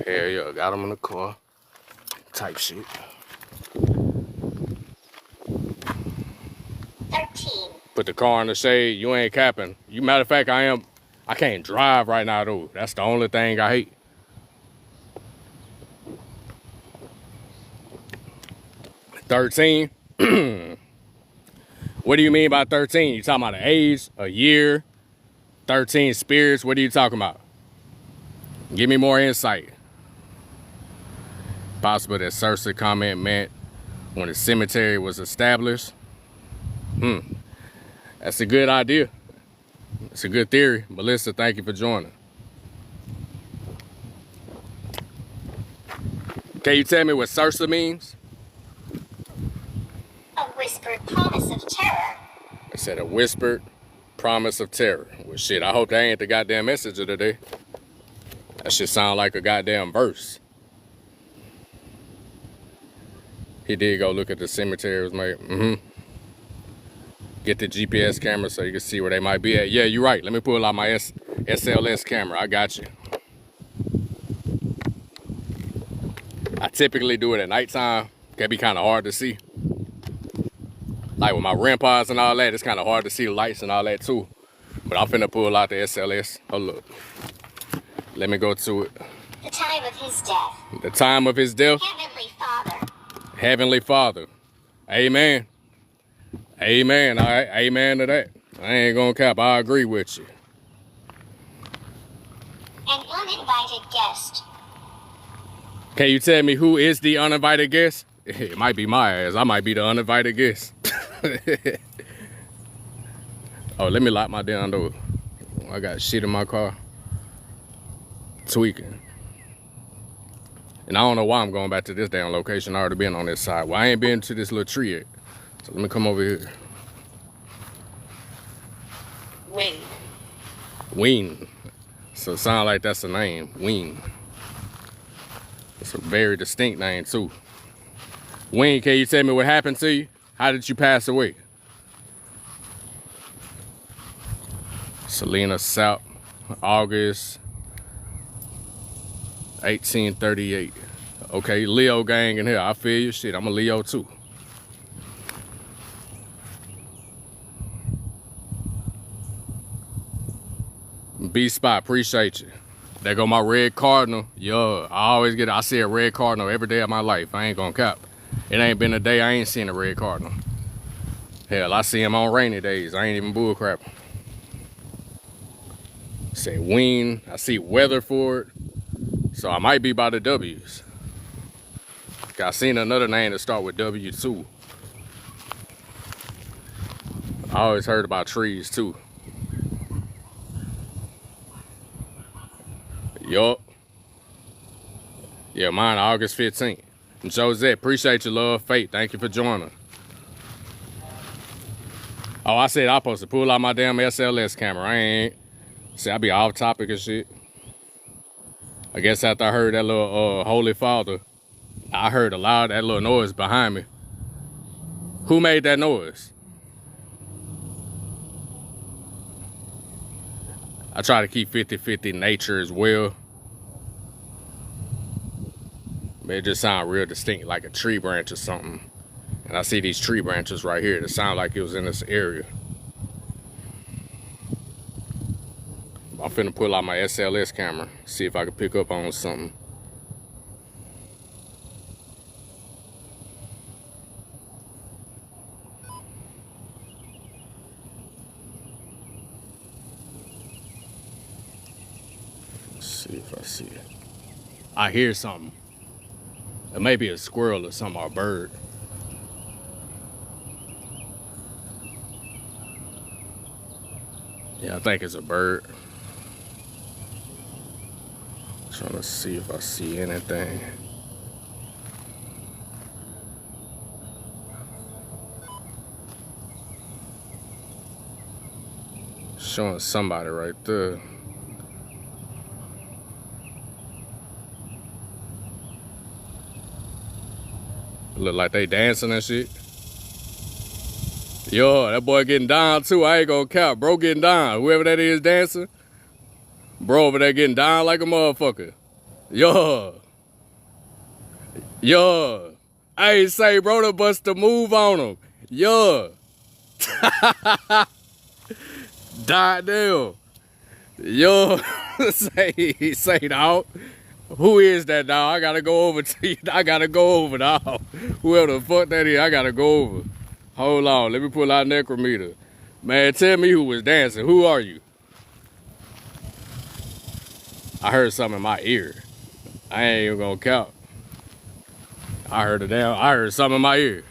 Hell yeah, got them in the car. Type shit. 13. Put the car in the shade, you ain't capping. You matter of fact, I can't drive right now though. That's the only thing I hate. 13. What do you mean by 13? You talking about an age, a year, 13 spirits? What are you talking about? Give me more insight. Possible that Cersei comment meant when the cemetery was established. That's a good idea. It's a good theory. Melissa, thank you for joining. Can you tell me what Cersei means? A whispered promise of terror. I said a whispered promise of terror. Well, shit, I hope that ain't the goddamn message of the day. That shit sound like a goddamn verse. He did go look at the cemetery. Was made. Get the GPS camera so you can see where they might be at. Yeah, you're right. Let me pull out my SLS camera. I got you. I typically do it at nighttime. Can be kind of hard to see. Like with my REM pods and all that, it's kind of hard to see the lights and all that too. But I'm finna pull out the SLS. Hold up. Let me go to it. The time of his death. The time of his death. Heavenly Father. Heavenly Father. Amen. Amen. All right. Amen to that. I ain't gonna cap. I agree with you. An uninvited guest. Can you tell me who is the uninvited guest? It might be my ass. I might be the uninvited guest. Oh, let me lock my damn door. I got shit in my car. Tweaking. And I don't know why I'm going back to this damn location. I already been on this side. Well, I ain't been to this little tree yet. So let me come over here. Wing. Wing. So it sounds like that's a name. Wing. It's a very distinct name too. Wing, can you tell me what happened to you? How did you pass away? Selena South, August 1838. Okay, Leo gang in here. I feel you. Shit, I'm a Leo too. B-Spot, appreciate you. There go my red cardinal. Yo, I see a red cardinal every day of my life. I ain't gonna cap. It ain't been a day I ain't seen a red cardinal. Hell, I see him on rainy days. I ain't even bullcrap. Say wing. I see Weatherford. So I might be by the W's. I seen another name that start with W too. I always heard about trees too. Yup. Yeah, mine August 15th. And Josette, appreciate your love. Fate, thank you for joining. Oh, I said I'm supposed to pull out my damn SLS camera. I ain't. See, I be off topic and shit. I guess after I heard that little Holy Father, I heard that little noise behind me. Who made that noise? I try to keep 50-50 nature as well. But it just sound real distinct, like a tree branch or something. And I see these tree branches right here that sound like it was in this area. I'm finna pull out my SLS camera, see if I can pick up on something. Let's see if I see it. I hear something. It may be a squirrel or something, or a bird. Yeah, I think it's a bird. Trying to see if I see anything. Showing somebody right there. Look like they dancing and shit. Yo, that boy getting down too. I ain't gonna count. Bro getting down. Whoever that is dancing. Bro over there getting down like a motherfucker. Yo. Yo. I ain't say bro to bust a move on him. Yo. Goddamn. Yo. say dog. Who is that dog? I gotta go over to you. I gotta go over, dog. Whoever the fuck that is, I gotta go over. Hold on, let me pull out necrometer. Man, tell me who was dancing. Who are you? I heard something in my ear. I ain't even gonna count. I heard something in my ear.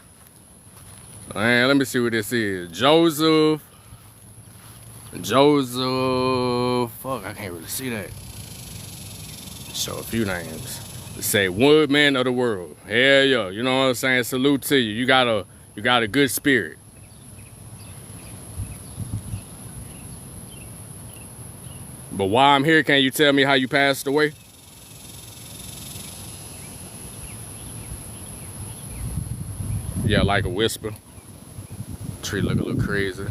Man, let me see what this is. Joseph. Fuck, I can't really see that. Show a few names. It say Woodman of the World. Hell yeah, you know what I'm saying? Salute to you. You got a good spirit. But while I'm here, can you tell me how you passed away? Yeah, like a whisper. Tree look a little crazy.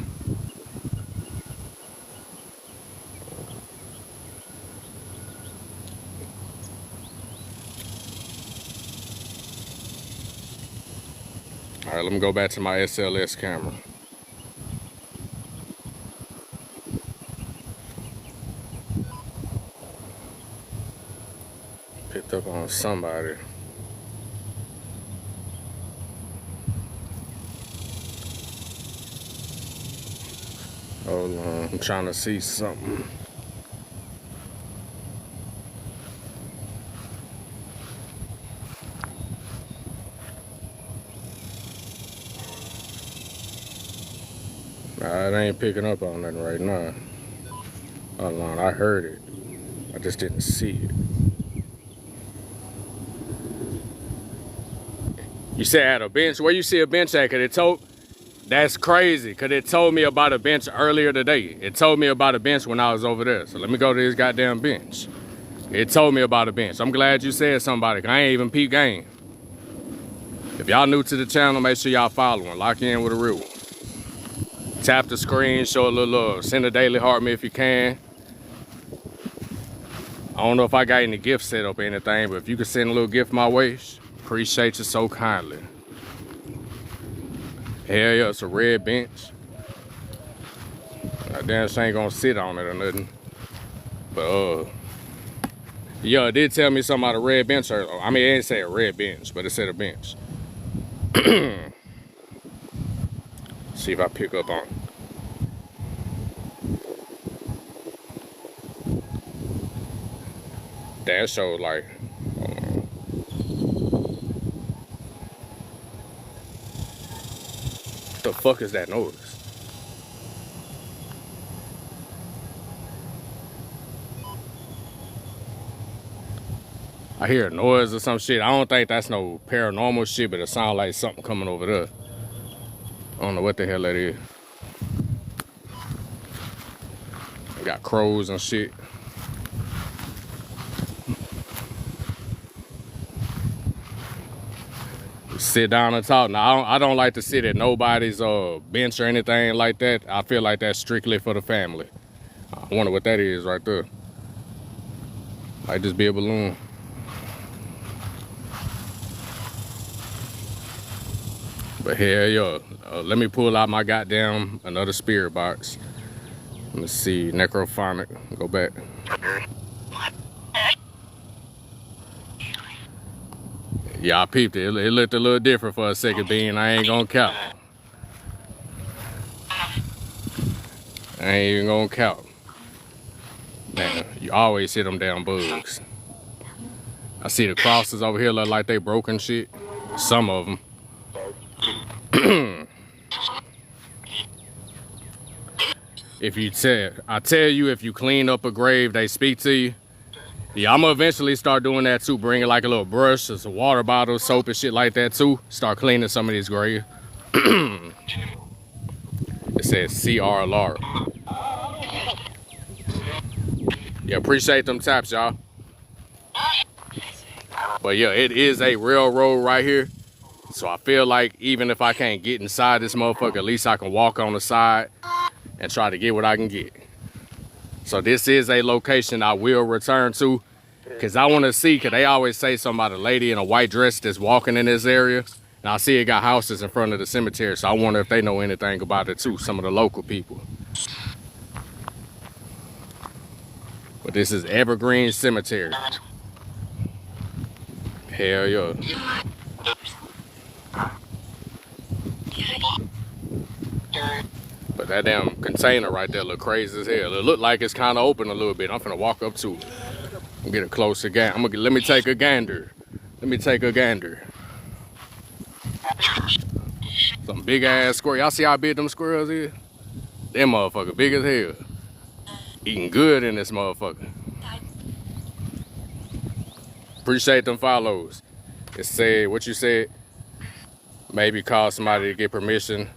All right, let me go back to my SLS camera. Picked up on somebody. Hold on, I'm trying to see something. Nah, it ain't picking up on nothing right now. Hold on, I heard it. I just didn't see it. You said at a bench? Where you see a bench at? Cause it told, that's crazy. Cause it told me about a bench earlier today. It told me about a bench when I was over there. So let me go to this goddamn bench. It told me about a bench. I'm glad you said somebody. Cause I ain't even peep game. If y'all new to the channel, make sure y'all following. Lock in with a real one. Tap the screen, show a little love. Send a daily heart me if you can. I don't know if I got any gift set up or anything, but if you could send a little gift my way, appreciate you so kindly. Hell yeah, it's a red bench. I damn sure ain't gonna sit on it or nothing. But yeah, it did tell me something about a red bench. I mean, it didn't say a red bench, but it said a bench. See if I pick up on it. That showed like, what the fuck is that noise? I hear a noise or some shit. I don't think that's no paranormal shit, but it sounds like something coming over there. I don't know what the hell that is. They got crows and shit. Sit down and talk. Now, I don't like to sit at nobody's bench or anything like that. I feel like that's strictly for the family. I wonder what that is right there. Might just be a balloon. But hell yeah, let me pull out my goddamn another spirit box. Let me see, necrophonic. Go back. Yeah, I peeped it. It looked a little different for a second, Bean. I ain't gonna count. I ain't even gonna count. Man, you always hit them damn bugs. I see the crosses over here look like they broken shit. Some of them. I tell you, if you clean up a grave, they speak to you. Yeah, I'm gonna eventually start doing that too. Bringing like a little brush, or some water bottle, soap and shit like that too. Start cleaning some of these graves. It says CR Yeah, appreciate them taps, y'all. But yeah, it is a railroad right here. So I feel like even if I can't get inside this motherfucker, at least I can walk on the side and try to get what I can get. So this is a location I will return to, because I want to see, because they always say something about a lady in a white dress that's walking in this area. And I see it got houses in front of the cemetery, so I wonder if they know anything about it too, some of the local people. But this is Evergreen Cemetery. Hell yeah. But that damn container right there look crazy as hell. It look like it's kind of open a little bit. I'm finna walk up to it and get a closer gander. Let me take a gander. Let me take a gander. Some big ass squirrel. Y'all see how big them squirrels is? Them motherfucker big as hell. Eating good in this motherfucker. Appreciate them follows. It said, what you said? Maybe call somebody to get permission.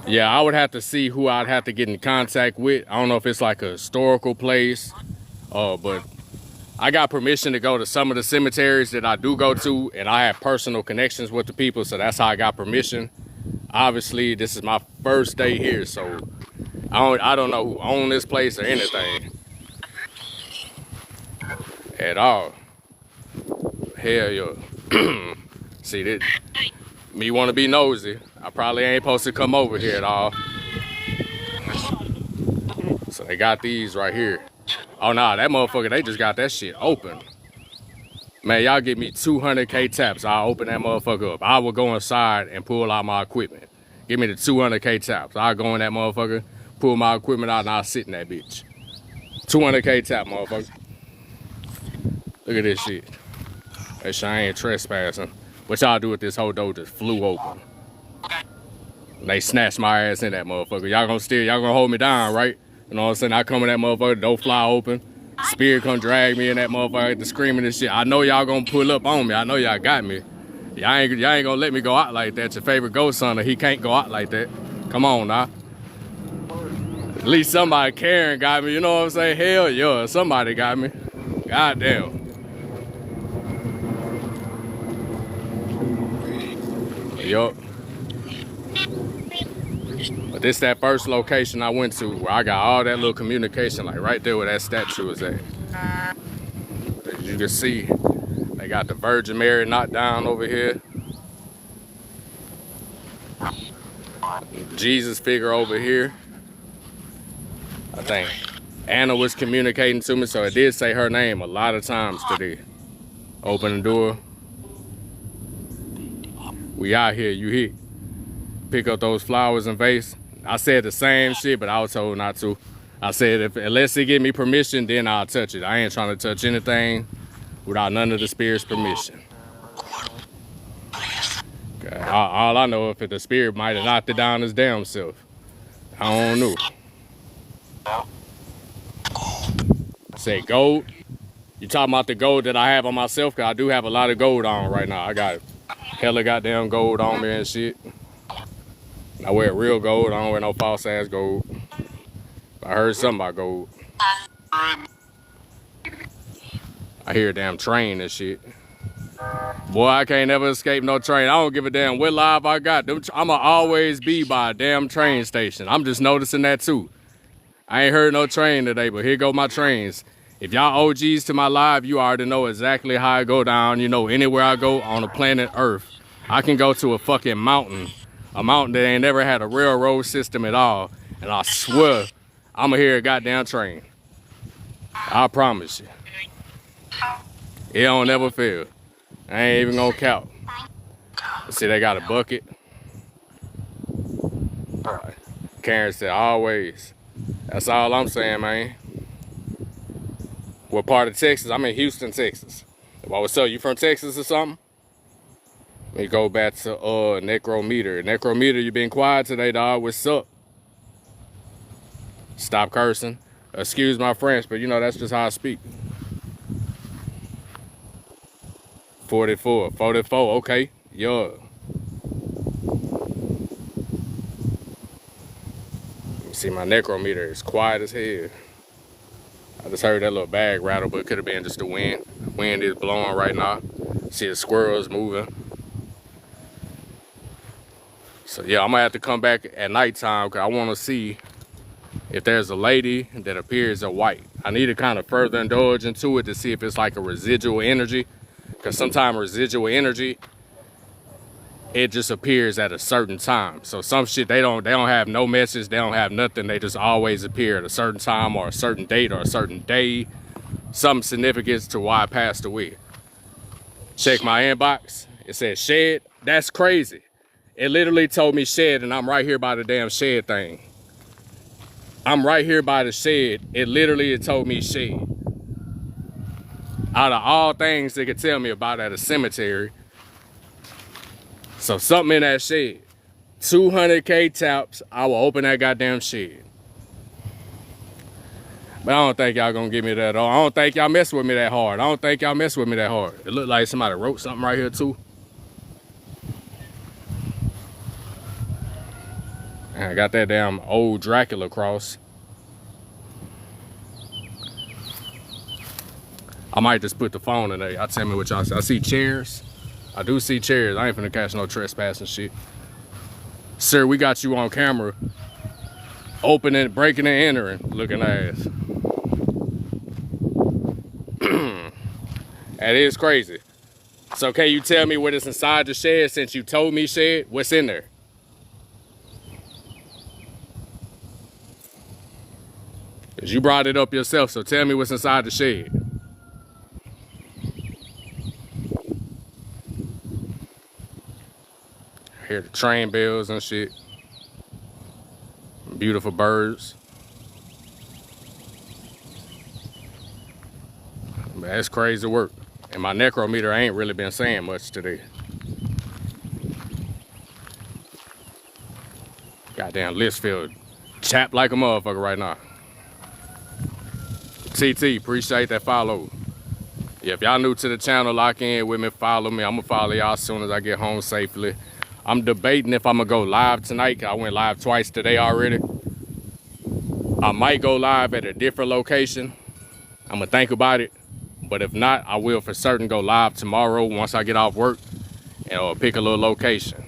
Yeah, I would have to see who I'd have to get in contact with. I don't know if it's like a historical place, but I got permission to go to some of the cemeteries that I do go to, and I have personal connections with the people, so that's how I got permission. Obviously, this is my first day here, so I don't know who owns this place or anything at all. Hell yeah. See, that me want to be nosy. I probably ain't supposed to come over here at all. So they got these right here. Oh nah, that motherfucker, they just got that shit open. Man, y'all give me 200K taps, I'll open that motherfucker up. I will go inside and pull out my equipment. Give me the 200K taps. I'll go in that motherfucker, pull my equipment out, and I'll sit in that bitch. 200K tap, motherfucker. Look at this shit. That shit ain't trespassing. What y'all do with this whole door just flew open. They snatched my ass in that motherfucker. Y'all gonna hold me down, right? You know what I'm saying? I come in that motherfucker, door fly open. Spirit come drag me in that motherfucker, the screaming and shit. I know y'all gonna pull up on me. I know y'all got me. Y'all ain't gonna let me go out like that. Your favorite ghost hunter, he can't go out like that. Come on now. At least somebody caring got me, you know what I'm saying? Hell yeah, somebody got me. Goddamn. Yup. But this that first location I went to where I got all that little communication, like right there where that statue is at. As you can see, they got the Virgin Mary knocked down over here. Jesus figure over here. I think Anna was communicating to me, so it did say her name a lot of times today. Open the door. We out here, you hit. Pick up those flowers and vase. I said the same shit, but I was told not to. I said, unless they give me permission, then I'll touch it. I ain't trying to touch anything without none of the spirit's permission. Okay. All I know, if the spirit might have knocked it down his damn self. I don't know. Say gold. You talking about the gold that I have on myself? Cause I do have a lot of gold on right now. I got hella goddamn gold on me and shit. I wear real gold. I don't wear no false ass gold. I heard something about gold. I hear a damn train and shit. Boy, I can't never escape no train. I don't give a damn what live I got. I'ma always be by a damn train station. I'm just noticing that too. I ain't heard no train today, but here go my trains. If y'all OGs to my live, you already know exactly how I go down. You know, anywhere I go on the planet Earth, I can go to a fucking mountain A mountain that ain't never had a railroad system at all. And I swear, I'ma hear a goddamn train. I promise you. It don't never fail. I ain't even gonna count. See, they got a bucket. Karen said, always. That's all I'm saying, man. What part of Texas? I'm in Houston, Texas. Well, what's up? You from Texas or something? Let me go back to Necrometer. Necrometer, you been quiet today, dog. What's up? Stop cursing. Excuse my French, but you know that's just how I speak. 44, okay. Yeah. See, my necrometer is quiet as hell. I just heard that little bag rattle, but it could have been just the wind. Wind is blowing right now. See the squirrels moving. So yeah, I'm gonna have to come back at nighttime because I want to see if there's a lady that appears a white. I need to kind of further indulge into it to see if it's like a residual energy, because sometimes residual energy, it just appears at a certain time. So some shit they don't have no message, they don't have nothing, they just always appear at a certain time or a certain date or a certain day, some significance to why I passed away. Check my inbox, it says shed. That's crazy. It literally told me shed, and I'm right here by the damn shed thing. I'm right here by the shed. It told me shed. Out of all things they could tell me about at a cemetery. So something in that shed. 200K taps, I will open that goddamn shed. But I don't think y'all gonna give me that. I don't think y'all mess with me that hard. It looked like somebody wrote something right here too. I got that damn old Dracula cross. I might just put the phone in there. Y'all tell me what y'all see. I see chairs. I do see chairs. I ain't finna catch no trespassing shit. Sir, we got you on camera. Opening, breaking and entering. Looking ass. That is crazy. So can you tell me what is inside the shed since you told me shed? What's in there? Because you brought it up yourself, so tell me what's inside the shed. I hear the train bells and shit. Beautiful birds. But that's crazy work. And my necrometer ain't really been saying much today. Goddamn list field chapped like a motherfucker right now. TT, appreciate that follow. Yeah, if y'all new to the channel, lock in with me, follow me. I'm gonna follow y'all as soon as I get home safely. I'm debating if I'm gonna go live tonight, cause I went live twice today already. I might go live at a different location. I'm gonna think about it. But if not, I will for certain go live tomorrow once I get off work and pick a little location.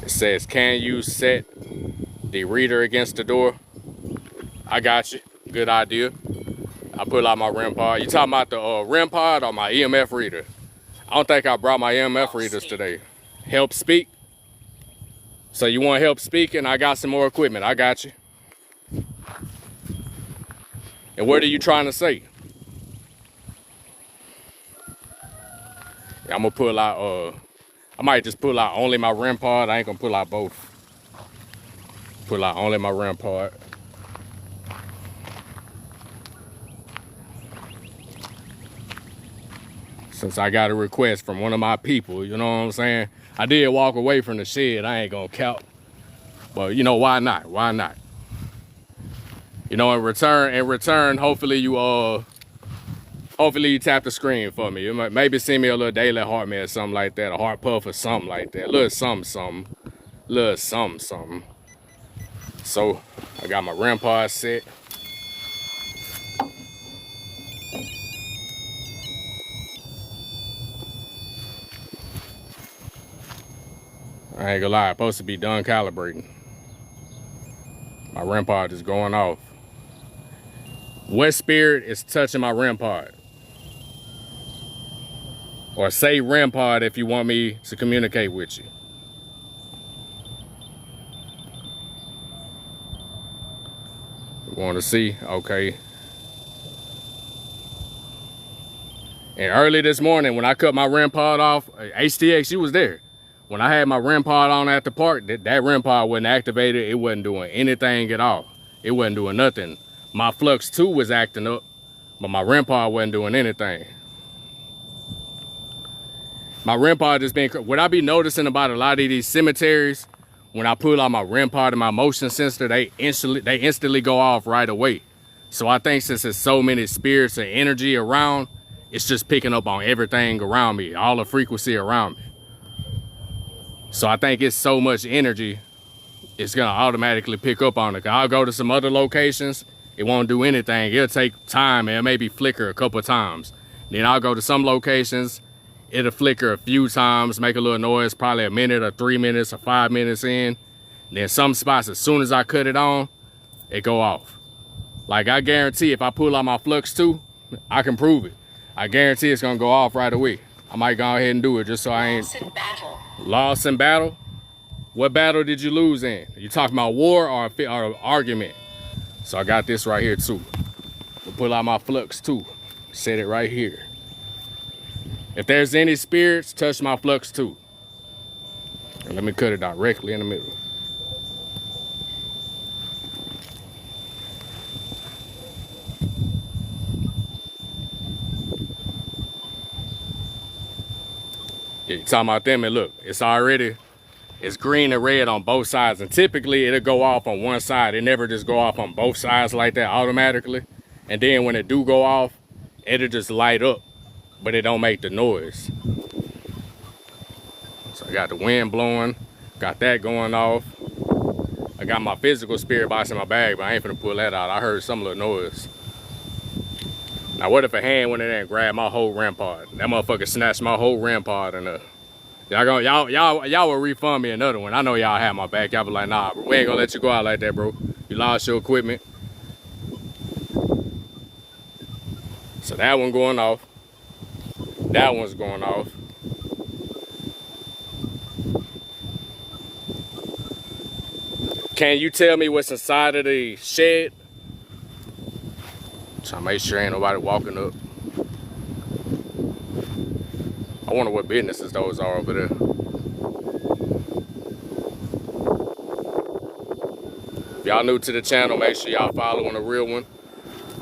It says, can you set the reader against the door? I got you. Good idea. I pull out my REM pod. You talking about the REM pod or my EMF reader? I don't think I brought my EMF readers today. Help speak? So you want help speaking? I got some more equipment. I got you. And what are you trying to say? Yeah, I'm gonna pull out, I might just pull out only my REM pod. I ain't gonna pull out both. Pull out only my REM pod. Since I got a request from one of my people, you know what I'm saying? I did walk away from the shed, I ain't gonna count. But you know, why not? Why not? You know, in return, hopefully you tap the screen for me. You might maybe send me a little daily heart man or something like that, a heart puff or something like that. Little something. So I got my REM pod set. I ain't gonna lie, I'm supposed to be done calibrating. My REM pod is going off. What spirit is touching my REM pod? Or say REM pod if you want me to communicate with you. Want to see? Okay. And early this morning, when I cut my REM pod off, HTX, you was there. When I had my REM pod on at the park, that REM pod wasn't activated. It wasn't doing anything at all. It wasn't doing nothing. My Flux 2 was acting up, but my REM pod wasn't doing anything. My REM pod just been, what I be noticing about a lot of these cemeteries, when I pull out my REM pod and my motion sensor, they instantly go off right away. So I think since there's so many spirits and energy around, it's just picking up on everything around me, all the frequency around me. So I think it's so much energy, it's gonna automatically pick up on it. I'll go to some other locations, it won't do anything. It'll take time and maybe flicker a couple of times. Then I'll go to some locations, it'll flicker a few times, make a little noise, probably a minute or 3 minutes or 5 minutes in. Then some spots, as soon as I cut it on, it go off. Like I guarantee if I pull out my Flux 2, I can prove it. I guarantee it's gonna go off right away. I might go ahead and do it just so I ain't. Lost in battle. Lost in battle? What battle did you lose in? You talking about war or argument? So I got this right here too. We'll pull out my Flux 2. Set it right here. If there's any spirits, touch my Flux 2. And let me cut it directly in the middle. Yeah, you talking about them, and look, it's green and red on both sides, and typically it'll go off on one side. It never just go off on both sides like that automatically. And then when it do go off, it'll just light up, but it don't make the noise. So I got the wind blowing, got that going off. I got my physical spirit box in my bag, but I ain't finna pull that out. I heard some little noise. Now what if a hand went in there and grabbed my whole REM pod? That motherfucker snatched my whole REM pod and y'all will refund me another one. I know y'all have my back. Y'all be like, nah, bro, we ain't gonna let you go out like that, bro. You lost your equipment. So that one going off. That one's going off. Can you tell me what's inside of the shed? Trying to make sure ain't nobody walking up. I wonder what businesses those are over there. If y'all new to the channel, make sure y'all following the real one.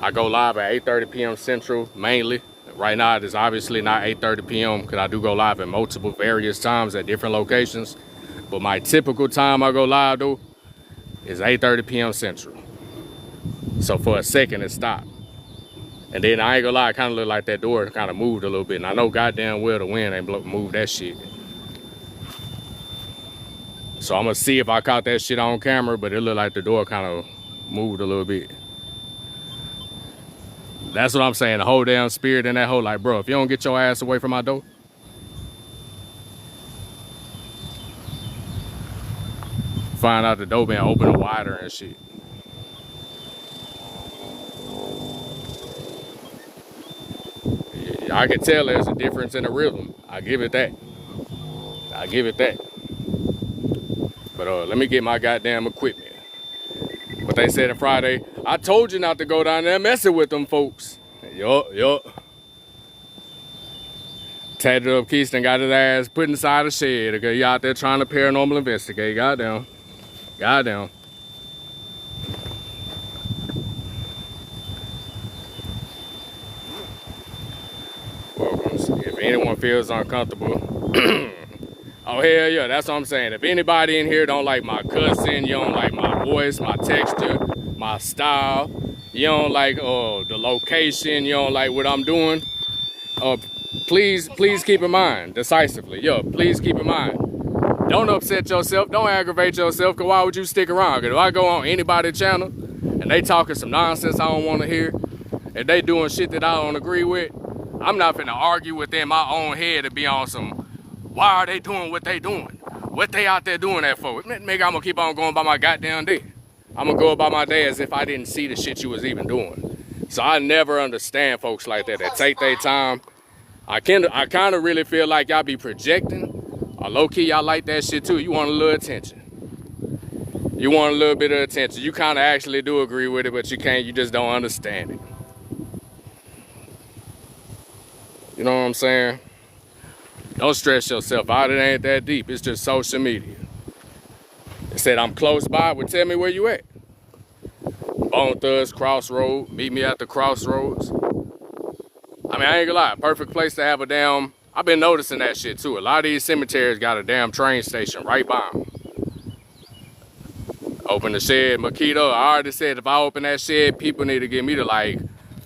I go live at 8:30 p.m. Central, mainly. Right now, it is obviously not 8:30 p.m. because I do go live at multiple various times at different locations. But my typical time I go live, though, is 8:30 p.m. Central. So for a second, it stopped. And then I ain't gonna lie, it kind of looked like that door kind of moved a little bit. And I know goddamn well the wind ain't moved that shit. So I'm gonna see if I caught that shit on camera, but it looked like the door kind of moved a little bit. That's what I'm saying, the whole damn spirit in that hole. Like, bro, if you don't get your ass away from my door. Find out the door been open wider and shit. I can tell there's a difference in the rhythm. I give it that. I give it that. But let me get my goddamn equipment. What they said on Friday, I told you not to go down there messing with them folks. Yup. Tatted up Keyston, got his ass put inside a shed because he out there trying to paranormal investigate. Goddamn. If anyone feels uncomfortable, oh hell yeah, that's what I'm saying. If anybody in here don't like my cussing, you don't like my voice, my texture, my style, you don't like the location, you don't like what I'm doing, please keep in mind, decisively, please keep in mind. Don't upset yourself, don't aggravate yourself, because why would you stick around? Because if I go on anybody's channel and they talking some nonsense I don't want to hear, if they doing shit that I don't agree with, I'm not finna argue within my own head to be on some, why are they doing what they doing? What they out there doing that for? Nigga, I'm gonna keep on going by my goddamn day. I'm gonna go about my day as if I didn't see the shit you was even doing. So I never understand folks like that take their time I kind of really feel like y'all be projecting. Or low-key, y'all like that shit too. You want a little attention. You want a little bit of attention. You kind of actually do agree with it, but you can't. You just don't understand it. You know what I'm saying? Don't stress yourself out. It ain't that deep. It's just social media. It said I'm close by. Well, tell me where you at. Bone Thugs Crossroad. Meet me at the crossroads. I mean, I ain't gonna lie. Perfect place to have a damn... I've been noticing that shit too. A lot of these cemeteries got a damn train station right by them. Open the shed, Makita. I already said if I open that shed, people need to give me the like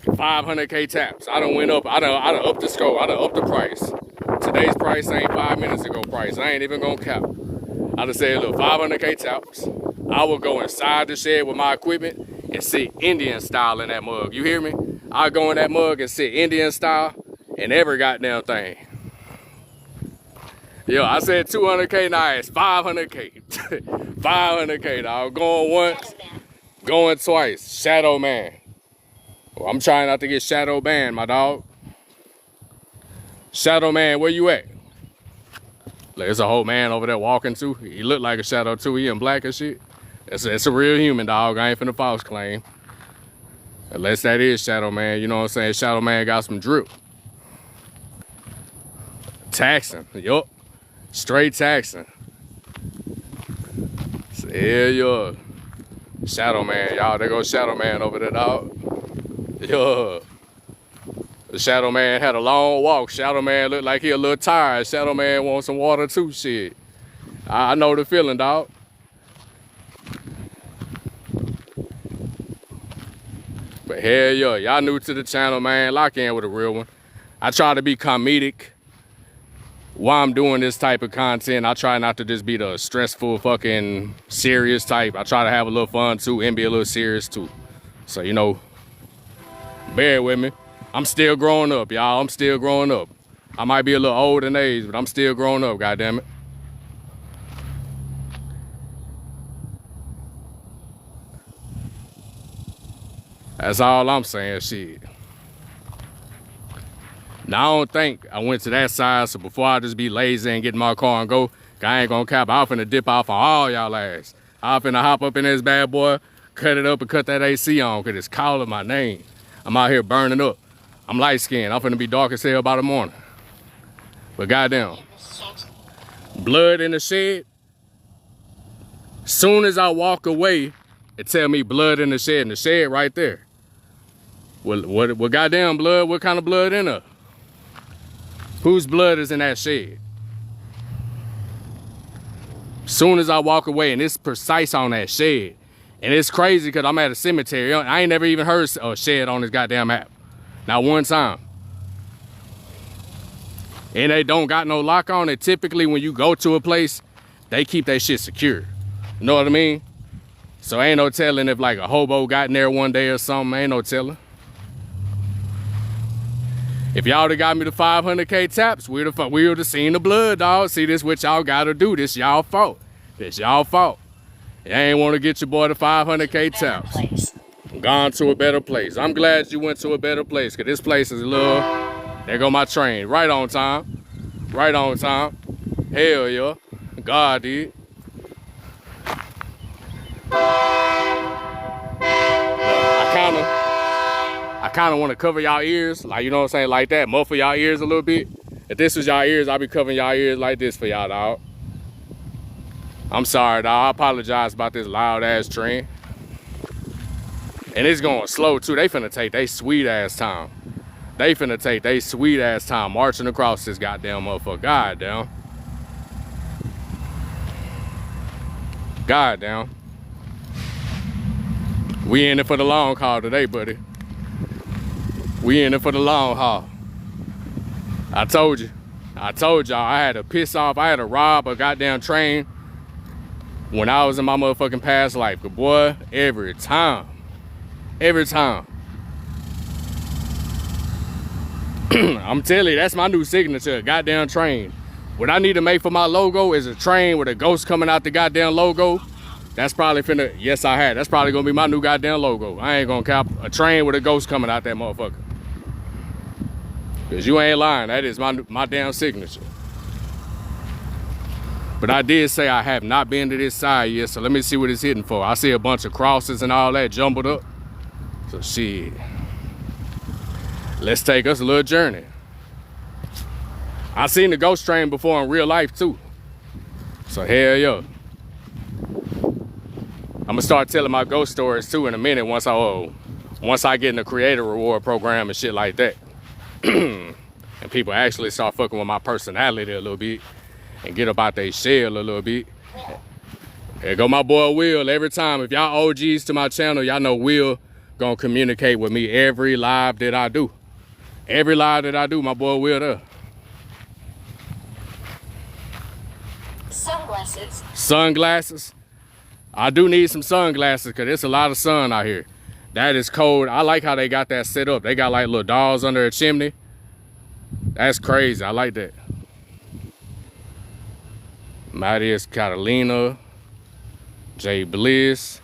500K taps. I done went up. I done upped the scope. I done upped the price. Today's price ain't 5 minutes ago price. I ain't even gonna cap. I done said, look, 500K taps. I will go inside the shed with my equipment and sit Indian style in that mug. You hear me? I'll go in that mug and sit Indian style in every goddamn thing. Yo, I said 200K, now it's 500K. 500K, dog. Going once, going twice. Shadow man. Well, I'm trying not to get shadow banned, my dog. Shadow man, where you at? Like, there's a whole man over there walking too. He look like a shadow too. He in black and shit. It's a real human, dog. I ain't finna false claim. Unless that is shadow man. You know what I'm saying? Shadow man got some drip. Taxing. Yup. Straight taxing. Yeah, yo. Shadow man, y'all. There goes Shadow man over there, dog. Yo. The Shadow man had a long walk. Shadow man looked like he a little tired. Shadow man wants some water too, shit. I know the feeling, dog. But hell yeah, y'all new to the channel, man. Lock in with a real one. I try to be comedic while I'm doing this type of content. I try not to just be the stressful, fucking serious type. I try to have a little fun too and be a little serious too. So, you know, bear with me. I'm still growing up, y'all. I'm still growing up. I might be a little old in age, but I'm still growing up, goddammit. That's all I'm saying, shit. Now, I don't think I went to that side, so before I just be lazy and get in my car and go, I ain't gonna cap. I'm finna dip off on all y'all ass. I'm finna hop up in this bad boy, cut it up and cut that AC on, cause it's calling my name. I'm out here burning up. I'm light skinned. I'm finna be dark as hell by the morning. But goddamn, blood in the shed. Soon as I walk away, it tell me blood in the shed right there. What goddamn blood? What kind of blood in there? Whose blood is in that shed? Soon as I walk away, and it's precise on that shed. And it's crazy because I'm at a cemetery. I ain't never even heard a shed on this goddamn app. Not one time. And they don't got no lock on it. Typically, when you go to a place, they keep that shit secure. You know what I mean? So ain't no telling if like a hobo got in there one day or something. Ain't no telling. If y'all would have got me the 500K taps, we would have seen the blood, dog. See, this what y'all gotta do. This y'all fault. This y'all fault. You ain't want to get your boy the 500K taps. Gone to a better place. I'm glad you went to a better place, because this place is a little... There go my train. Right on time. Right on time. Hell yeah. God did. I kind of want to cover y'all ears, like, you know what I'm saying, like that, muffle y'all ears a little bit. If this was y'all ears, I'll be covering y'all ears like this for y'all, dog. I'm sorry, dog. I apologize about this loud ass train. And it's going slow too. They finna take they sweet ass time. They finna take they sweet ass time marching across this goddamn motherfucker. Goddamn. Goddamn. We in it for the long haul today, buddy. We in it for the long haul. I told you. I told y'all I had to piss off. I had to rob a goddamn train when I was in my motherfucking past life. But boy, every time. Every time. I'm telling you, that's my new signature, a goddamn train. What I need to make for my logo is a train with a ghost coming out the goddamn logo. That's probably finna, yes I had. That's probably gonna be my new goddamn logo. I ain't gonna cap a train with a ghost coming out that motherfucker. Cause you ain't lying, that is my damn signature. But I did say I have not been to this side yet, so let me see what it's hitting for. I see a bunch of crosses and all that jumbled up. So shit, let's take us a little journey. I seen the ghost train before in real life too. So hell yeah. I'm gonna start telling my ghost stories too in a minute once I get in the creator reward program and shit like that. And people actually start fucking with my personality a little bit and get up out their shell a little bit. There go my boy Will. Every time, if y'all OGs to my channel, y'all know Will gonna communicate with me every live that I do. Every live that I do, my boy Will there. Sunglasses. Sunglasses. I do need some sunglasses because there's a lot of sun out here. That is cold. I like how they got that set up. They got like little dolls under a chimney. That's crazy. I like that. Marius Catalina, Jay Bliss.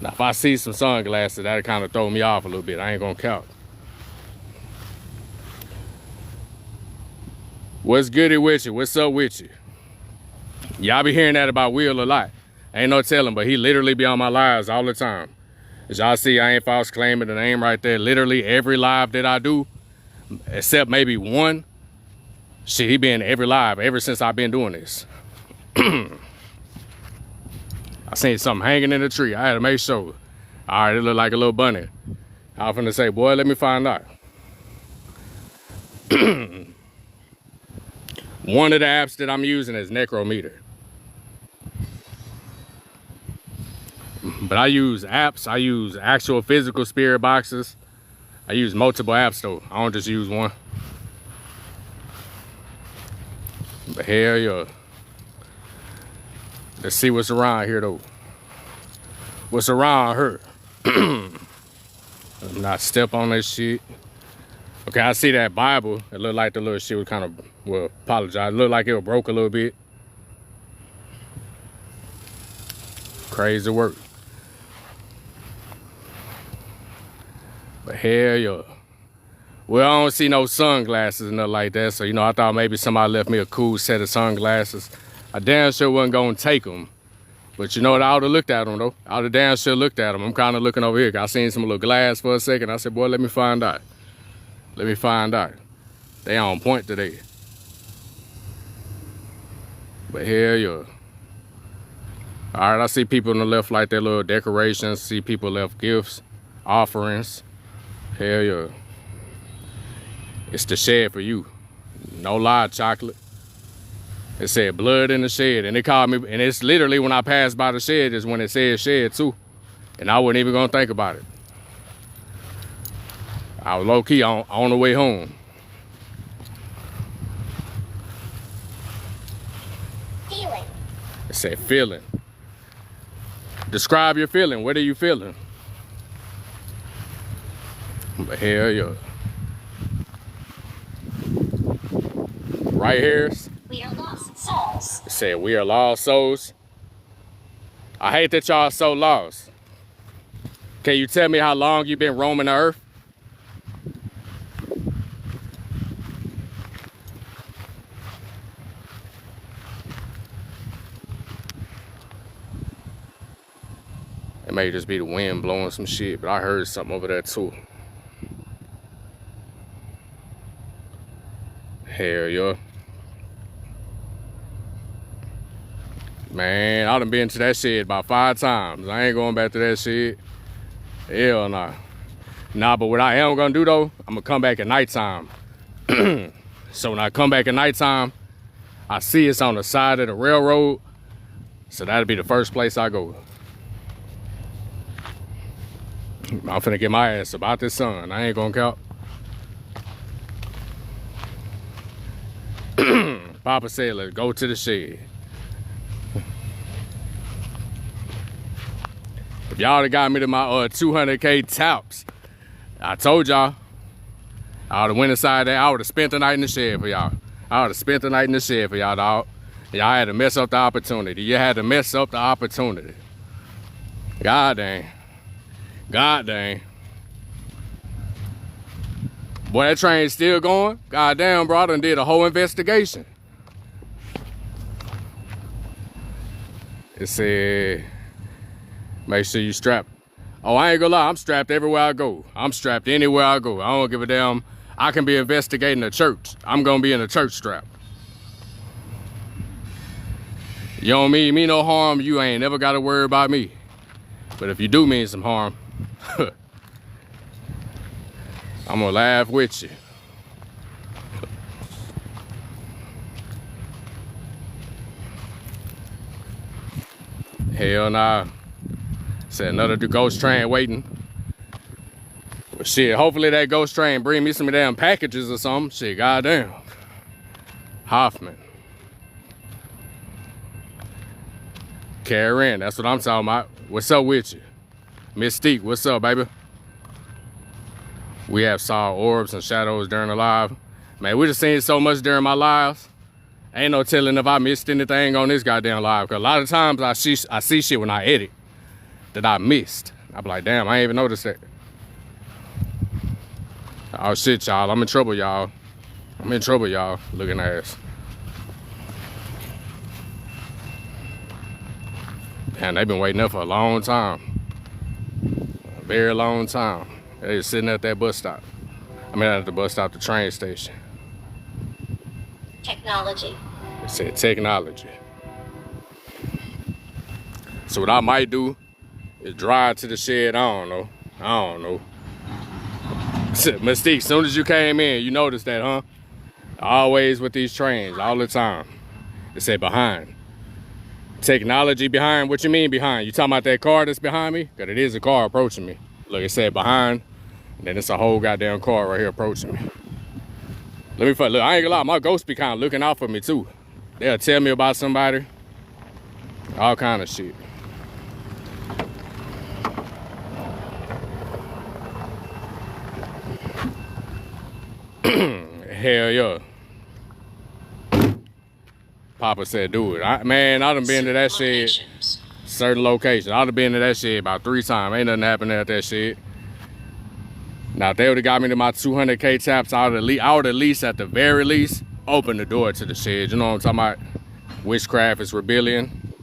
Now, if I see some sunglasses, that'll kind of throw me off a little bit. I ain't gonna count. What's goody with you? What's up with you? Y'all be hearing that about Will a lot. Ain't no telling, but he literally be on my lives all the time. As y'all see, I ain't false claiming the name right there. Literally every live that I do, except maybe one, shit, he been every live ever since I've been doing this. I seen something hanging in the tree. I had to make sure. All right, it looked like a little bunny. I was finna say, boy, let me find out. One of the apps that I'm using is Necrometer. But I use apps. I use actual physical spirit boxes. I use multiple apps though. I don't just use one. But hell yeah. Let's see what's around here though. What's around her? Let's not step on this shit. Okay, I see that Bible. It looked like the little shit was kind of, well, apologize. It looked like it was broke a little bit. Crazy work. But hell yeah. Well, I don't see no sunglasses and nothing like that. So, you know, I thought maybe somebody left me a cool set of sunglasses. I damn sure wasn't gonna take them. But you know what, I would've looked at them though. I would've damn sure looked at them. I'm kind of looking over here. I seen some little glass for a second. I said, boy, let me find out. Let me find out. They on point today. But hell yeah. All right, I see people on the left like their little decorations. See people left gifts, offerings. Hell yeah. It's the shed for you. No lie, chocolate. It said blood in the shed, and they called me, and it's literally when I passed by the shed is when it said shed too. And I wasn't even gonna think about it. I was low-key on the way home. Feeling. It said feeling. Describe your feeling. What are you feeling? But hell yeah. Right here. We are lost souls. It said we are lost souls. I hate that y'all so lost. Can you tell me how long you've been roaming the earth? It may just be the wind blowing some shit, but I heard something over there too. Hell yeah. Man, I done been to that shit about 5 times. I ain't going back to that shit. Hell nah. Nah, but what I am gonna do though, I'm gonna come back at nighttime. So when I come back at nighttime, I see it's on the side of the railroad. So that'll be the first place I go. I'm finna get my ass about this sun. I ain't gonna count. Papa said, let's go to the shed. If y'all have got me to my 200K taps, I told y'all, I would have went inside there. I would have spent the night in the shed for y'all. I would have spent the night in the shed for y'all, dog. Y'all had to mess up the opportunity. You had to mess up the opportunity. God dang. God dang. Boy, that train's still going. Goddamn, bro, I done did a whole investigation. It said, make sure you strap. Oh, I ain't gonna lie, I'm strapped everywhere I go. I'm strapped anywhere I go. I don't give a damn. I can be investigating a church. I'm gonna be in a church strap. You don't mean me no harm, you ain't never gotta worry about me. But if you do mean some harm, I'm gonna laugh with you. Hell nah. Said another ghost train waiting. But shit, hopefully that ghost train bring me some damn packages or something. Shit, goddamn. Hoffman. Karen, that's what I'm talking about. What's up with you? Mystique, what's up, baby? We have saw orbs and shadows during the live. Man, we just seen so much during my lives. Ain't no telling if I missed anything on this goddamn live. Cause a lot of times I see shit when I edit that I missed. I be like, damn, I ain't even noticed that. Oh shit, y'all, I'm in trouble, y'all. I'm in trouble, y'all, looking ass. Damn, they've been waiting up for a long time. A very long time. They just sitting at that bus stop. I mean, at the bus stop, the train station. Technology. It said technology. So what I might do is drive to the shed. I don't know. Mystique, as soon as you came in, you noticed that, huh? Always with these trains, all the time. It said behind. Technology behind? What you mean behind? You talking about that car that's behind me? Because it is a car approaching me. Look, it said behind. And then it's a whole goddamn car right here approaching me. Look, I ain't gonna lie, my ghost be kind of looking out for me too. They'll tell me about somebody. All kind of shit. Hell yeah. Papa said do it. Man, I done been to that shed. Certain locations. I done been to that shed about 3 times. Ain't nothing happening at that shed. Now, if they would've got me to my 200K taps, I would at least, at the very least, open the door to the shed. You know what I'm talking about? Witchcraft is rebellion.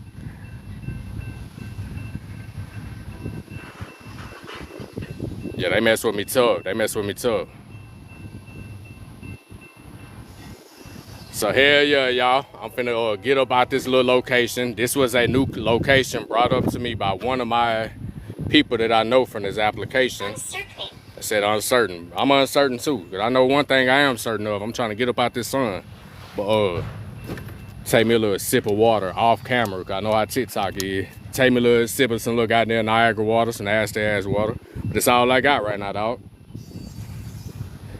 Yeah, they mess with me tough. They mess with me tough. So hell yeah, y'all. I'm finna get up out this little location. This was a new location brought up to me by one of my people that I know from this application. Uncertain. I said uncertain. I'm uncertain too. Cause I know one thing I am certain of. I'm trying to get up out this sun. But take me a little sip of water off camera. Cause I know how TikTok is. Take me a little sip of some little goddamn Niagara water, some nasty ass water. But it's all I got right now, dog.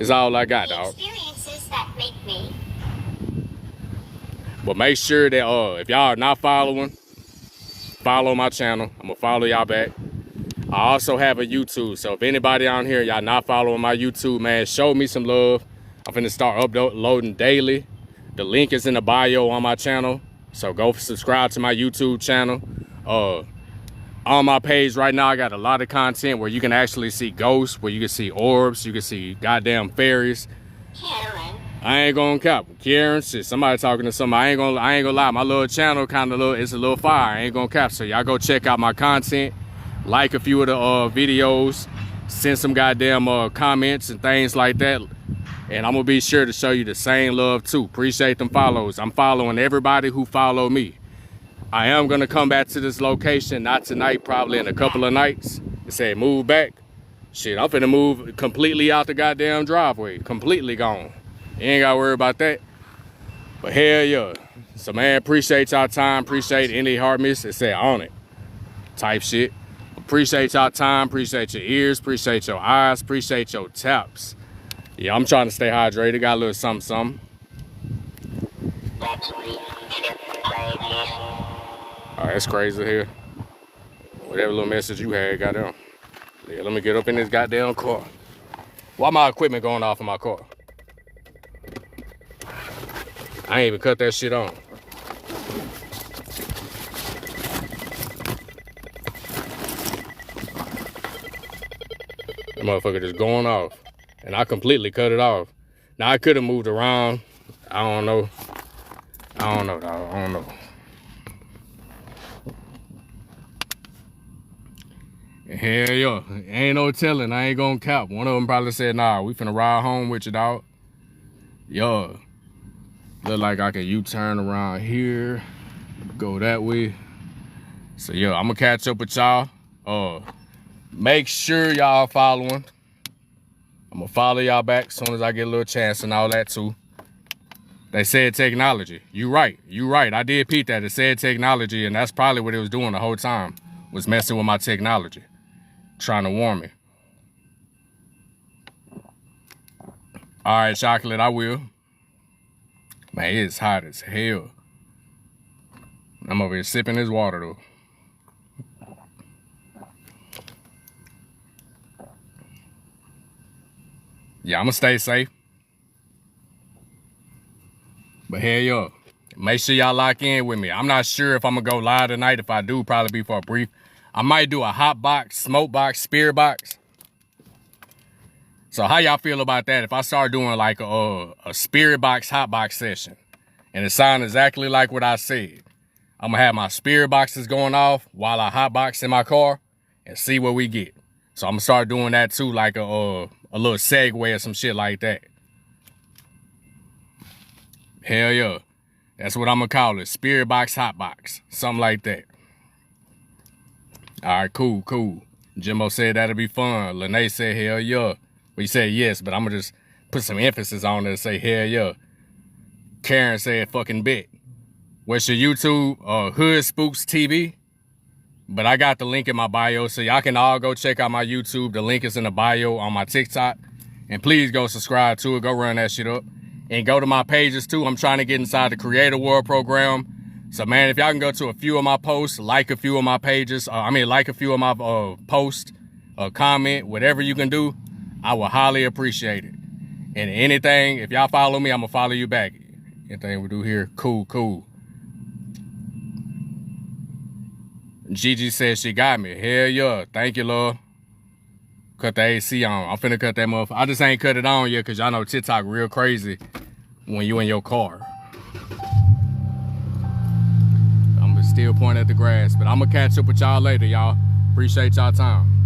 It's all I got, dog. Experiences that make me. But make sure that if y'all are not following, follow my channel. I'm gonna follow y'all back. I also have a YouTube, so if anybody on here, y'all not following my YouTube, man, show me some love. I'm finna start uploading daily. The link is in the bio on my channel, so go subscribe to my YouTube channel. On my page right now, I got a lot of content where you can actually see ghosts, where you can see orbs, you can see goddamn fairies. Karen. I ain't gonna cap. Karen, shit, somebody talking to somebody. I ain't gonna lie. My little channel it's a little fire. I ain't gonna cap. So y'all go check out my content. Like a few of the videos. Send some goddamn comments and things like that. And I'm gonna be sure to show you the same love too. Appreciate them follows. I'm following everybody who follow me. I am gonna come back to this location, not tonight, probably in a couple of nights. It said move back. Shit, I'm finna move completely out the goddamn driveway. Completely gone. You ain't gotta worry about that. But hell yeah. So man, appreciate y'all time. Appreciate any heart miss. It said on it. Type shit. Appreciate y'all time. Appreciate your ears. Appreciate your eyes. Appreciate your taps. Yeah, I'm trying to stay hydrated. Got a little something. Oh, that's crazy here. Whatever little message you had, goddamn. Yeah, let me get up in this goddamn car. Why my equipment going off in my car? I ain't even cut that shit on. That motherfucker just going off. and I completely cut it off. Now I could have moved around. I don't know. I don't know, dog. I don't know. Hell yeah. Ain't no telling. I ain't gonna cap. One of them probably said, nah, we finna ride home with you, dog. Yo. Look like I can U-turn around here. Go that way. So yeah, I'm gonna catch up with y'all. Make sure y'all following. I'm gonna follow y'all back as soon as I get a little chance and all that too. They said technology. You right. I did peep that. It said technology, and that's probably what it was doing the whole time. Was messing with my technology. Trying to warn me. All right, chocolate, I will. Man, it's hot as hell. I'm over here sipping this water though. Yeah, I'm gonna stay safe. But hell yeah, make sure y'all lock in with me. I'm not sure if I'm gonna go live tonight. If I do, probably be for a brief. I might do a hot box, smoke box, spirit box. So how y'all feel about that? If I start doing like a spirit box, hot box session, and it sounds exactly like what I said, I'm gonna have my spirit boxes going off while I hot box in my car and see what we get. So I'm gonna start doing that too, like a little segue or some shit like that. Hell yeah. That's what I'm gonna call it. Spirit box, hot box. Something like that. All right, cool. Jimbo said that'll be fun. Lene said hell yeah. We said yes, but I'm gonna just put some emphasis on it and say hell yeah. Karen said fucking bet. What's your YouTube? HoodSpookzTV. But I got the link in my bio, so y'all can all go check out my YouTube. The link is in the bio on my TikTok. And please go subscribe to it. Go run that shit up. And go to my pages too. I'm trying to get inside the Creator World program. So man, if y'all can go to a few of my posts, like a few of my pages, like a few of my posts, comment, whatever you can do, I will highly appreciate it. And anything, if y'all follow me, I'm gonna follow you back. Anything we do here, cool. Gigi says she got me. Hell yeah, thank you, Lord. Cut the AC on. I'm finna cut that motherfucker. I just ain't cut it on yet because y'all know TikTok real crazy when you in your car. I'm gonna still point at the grass, but I'm gonna catch up with y'all later, y'all. Appreciate y'all time.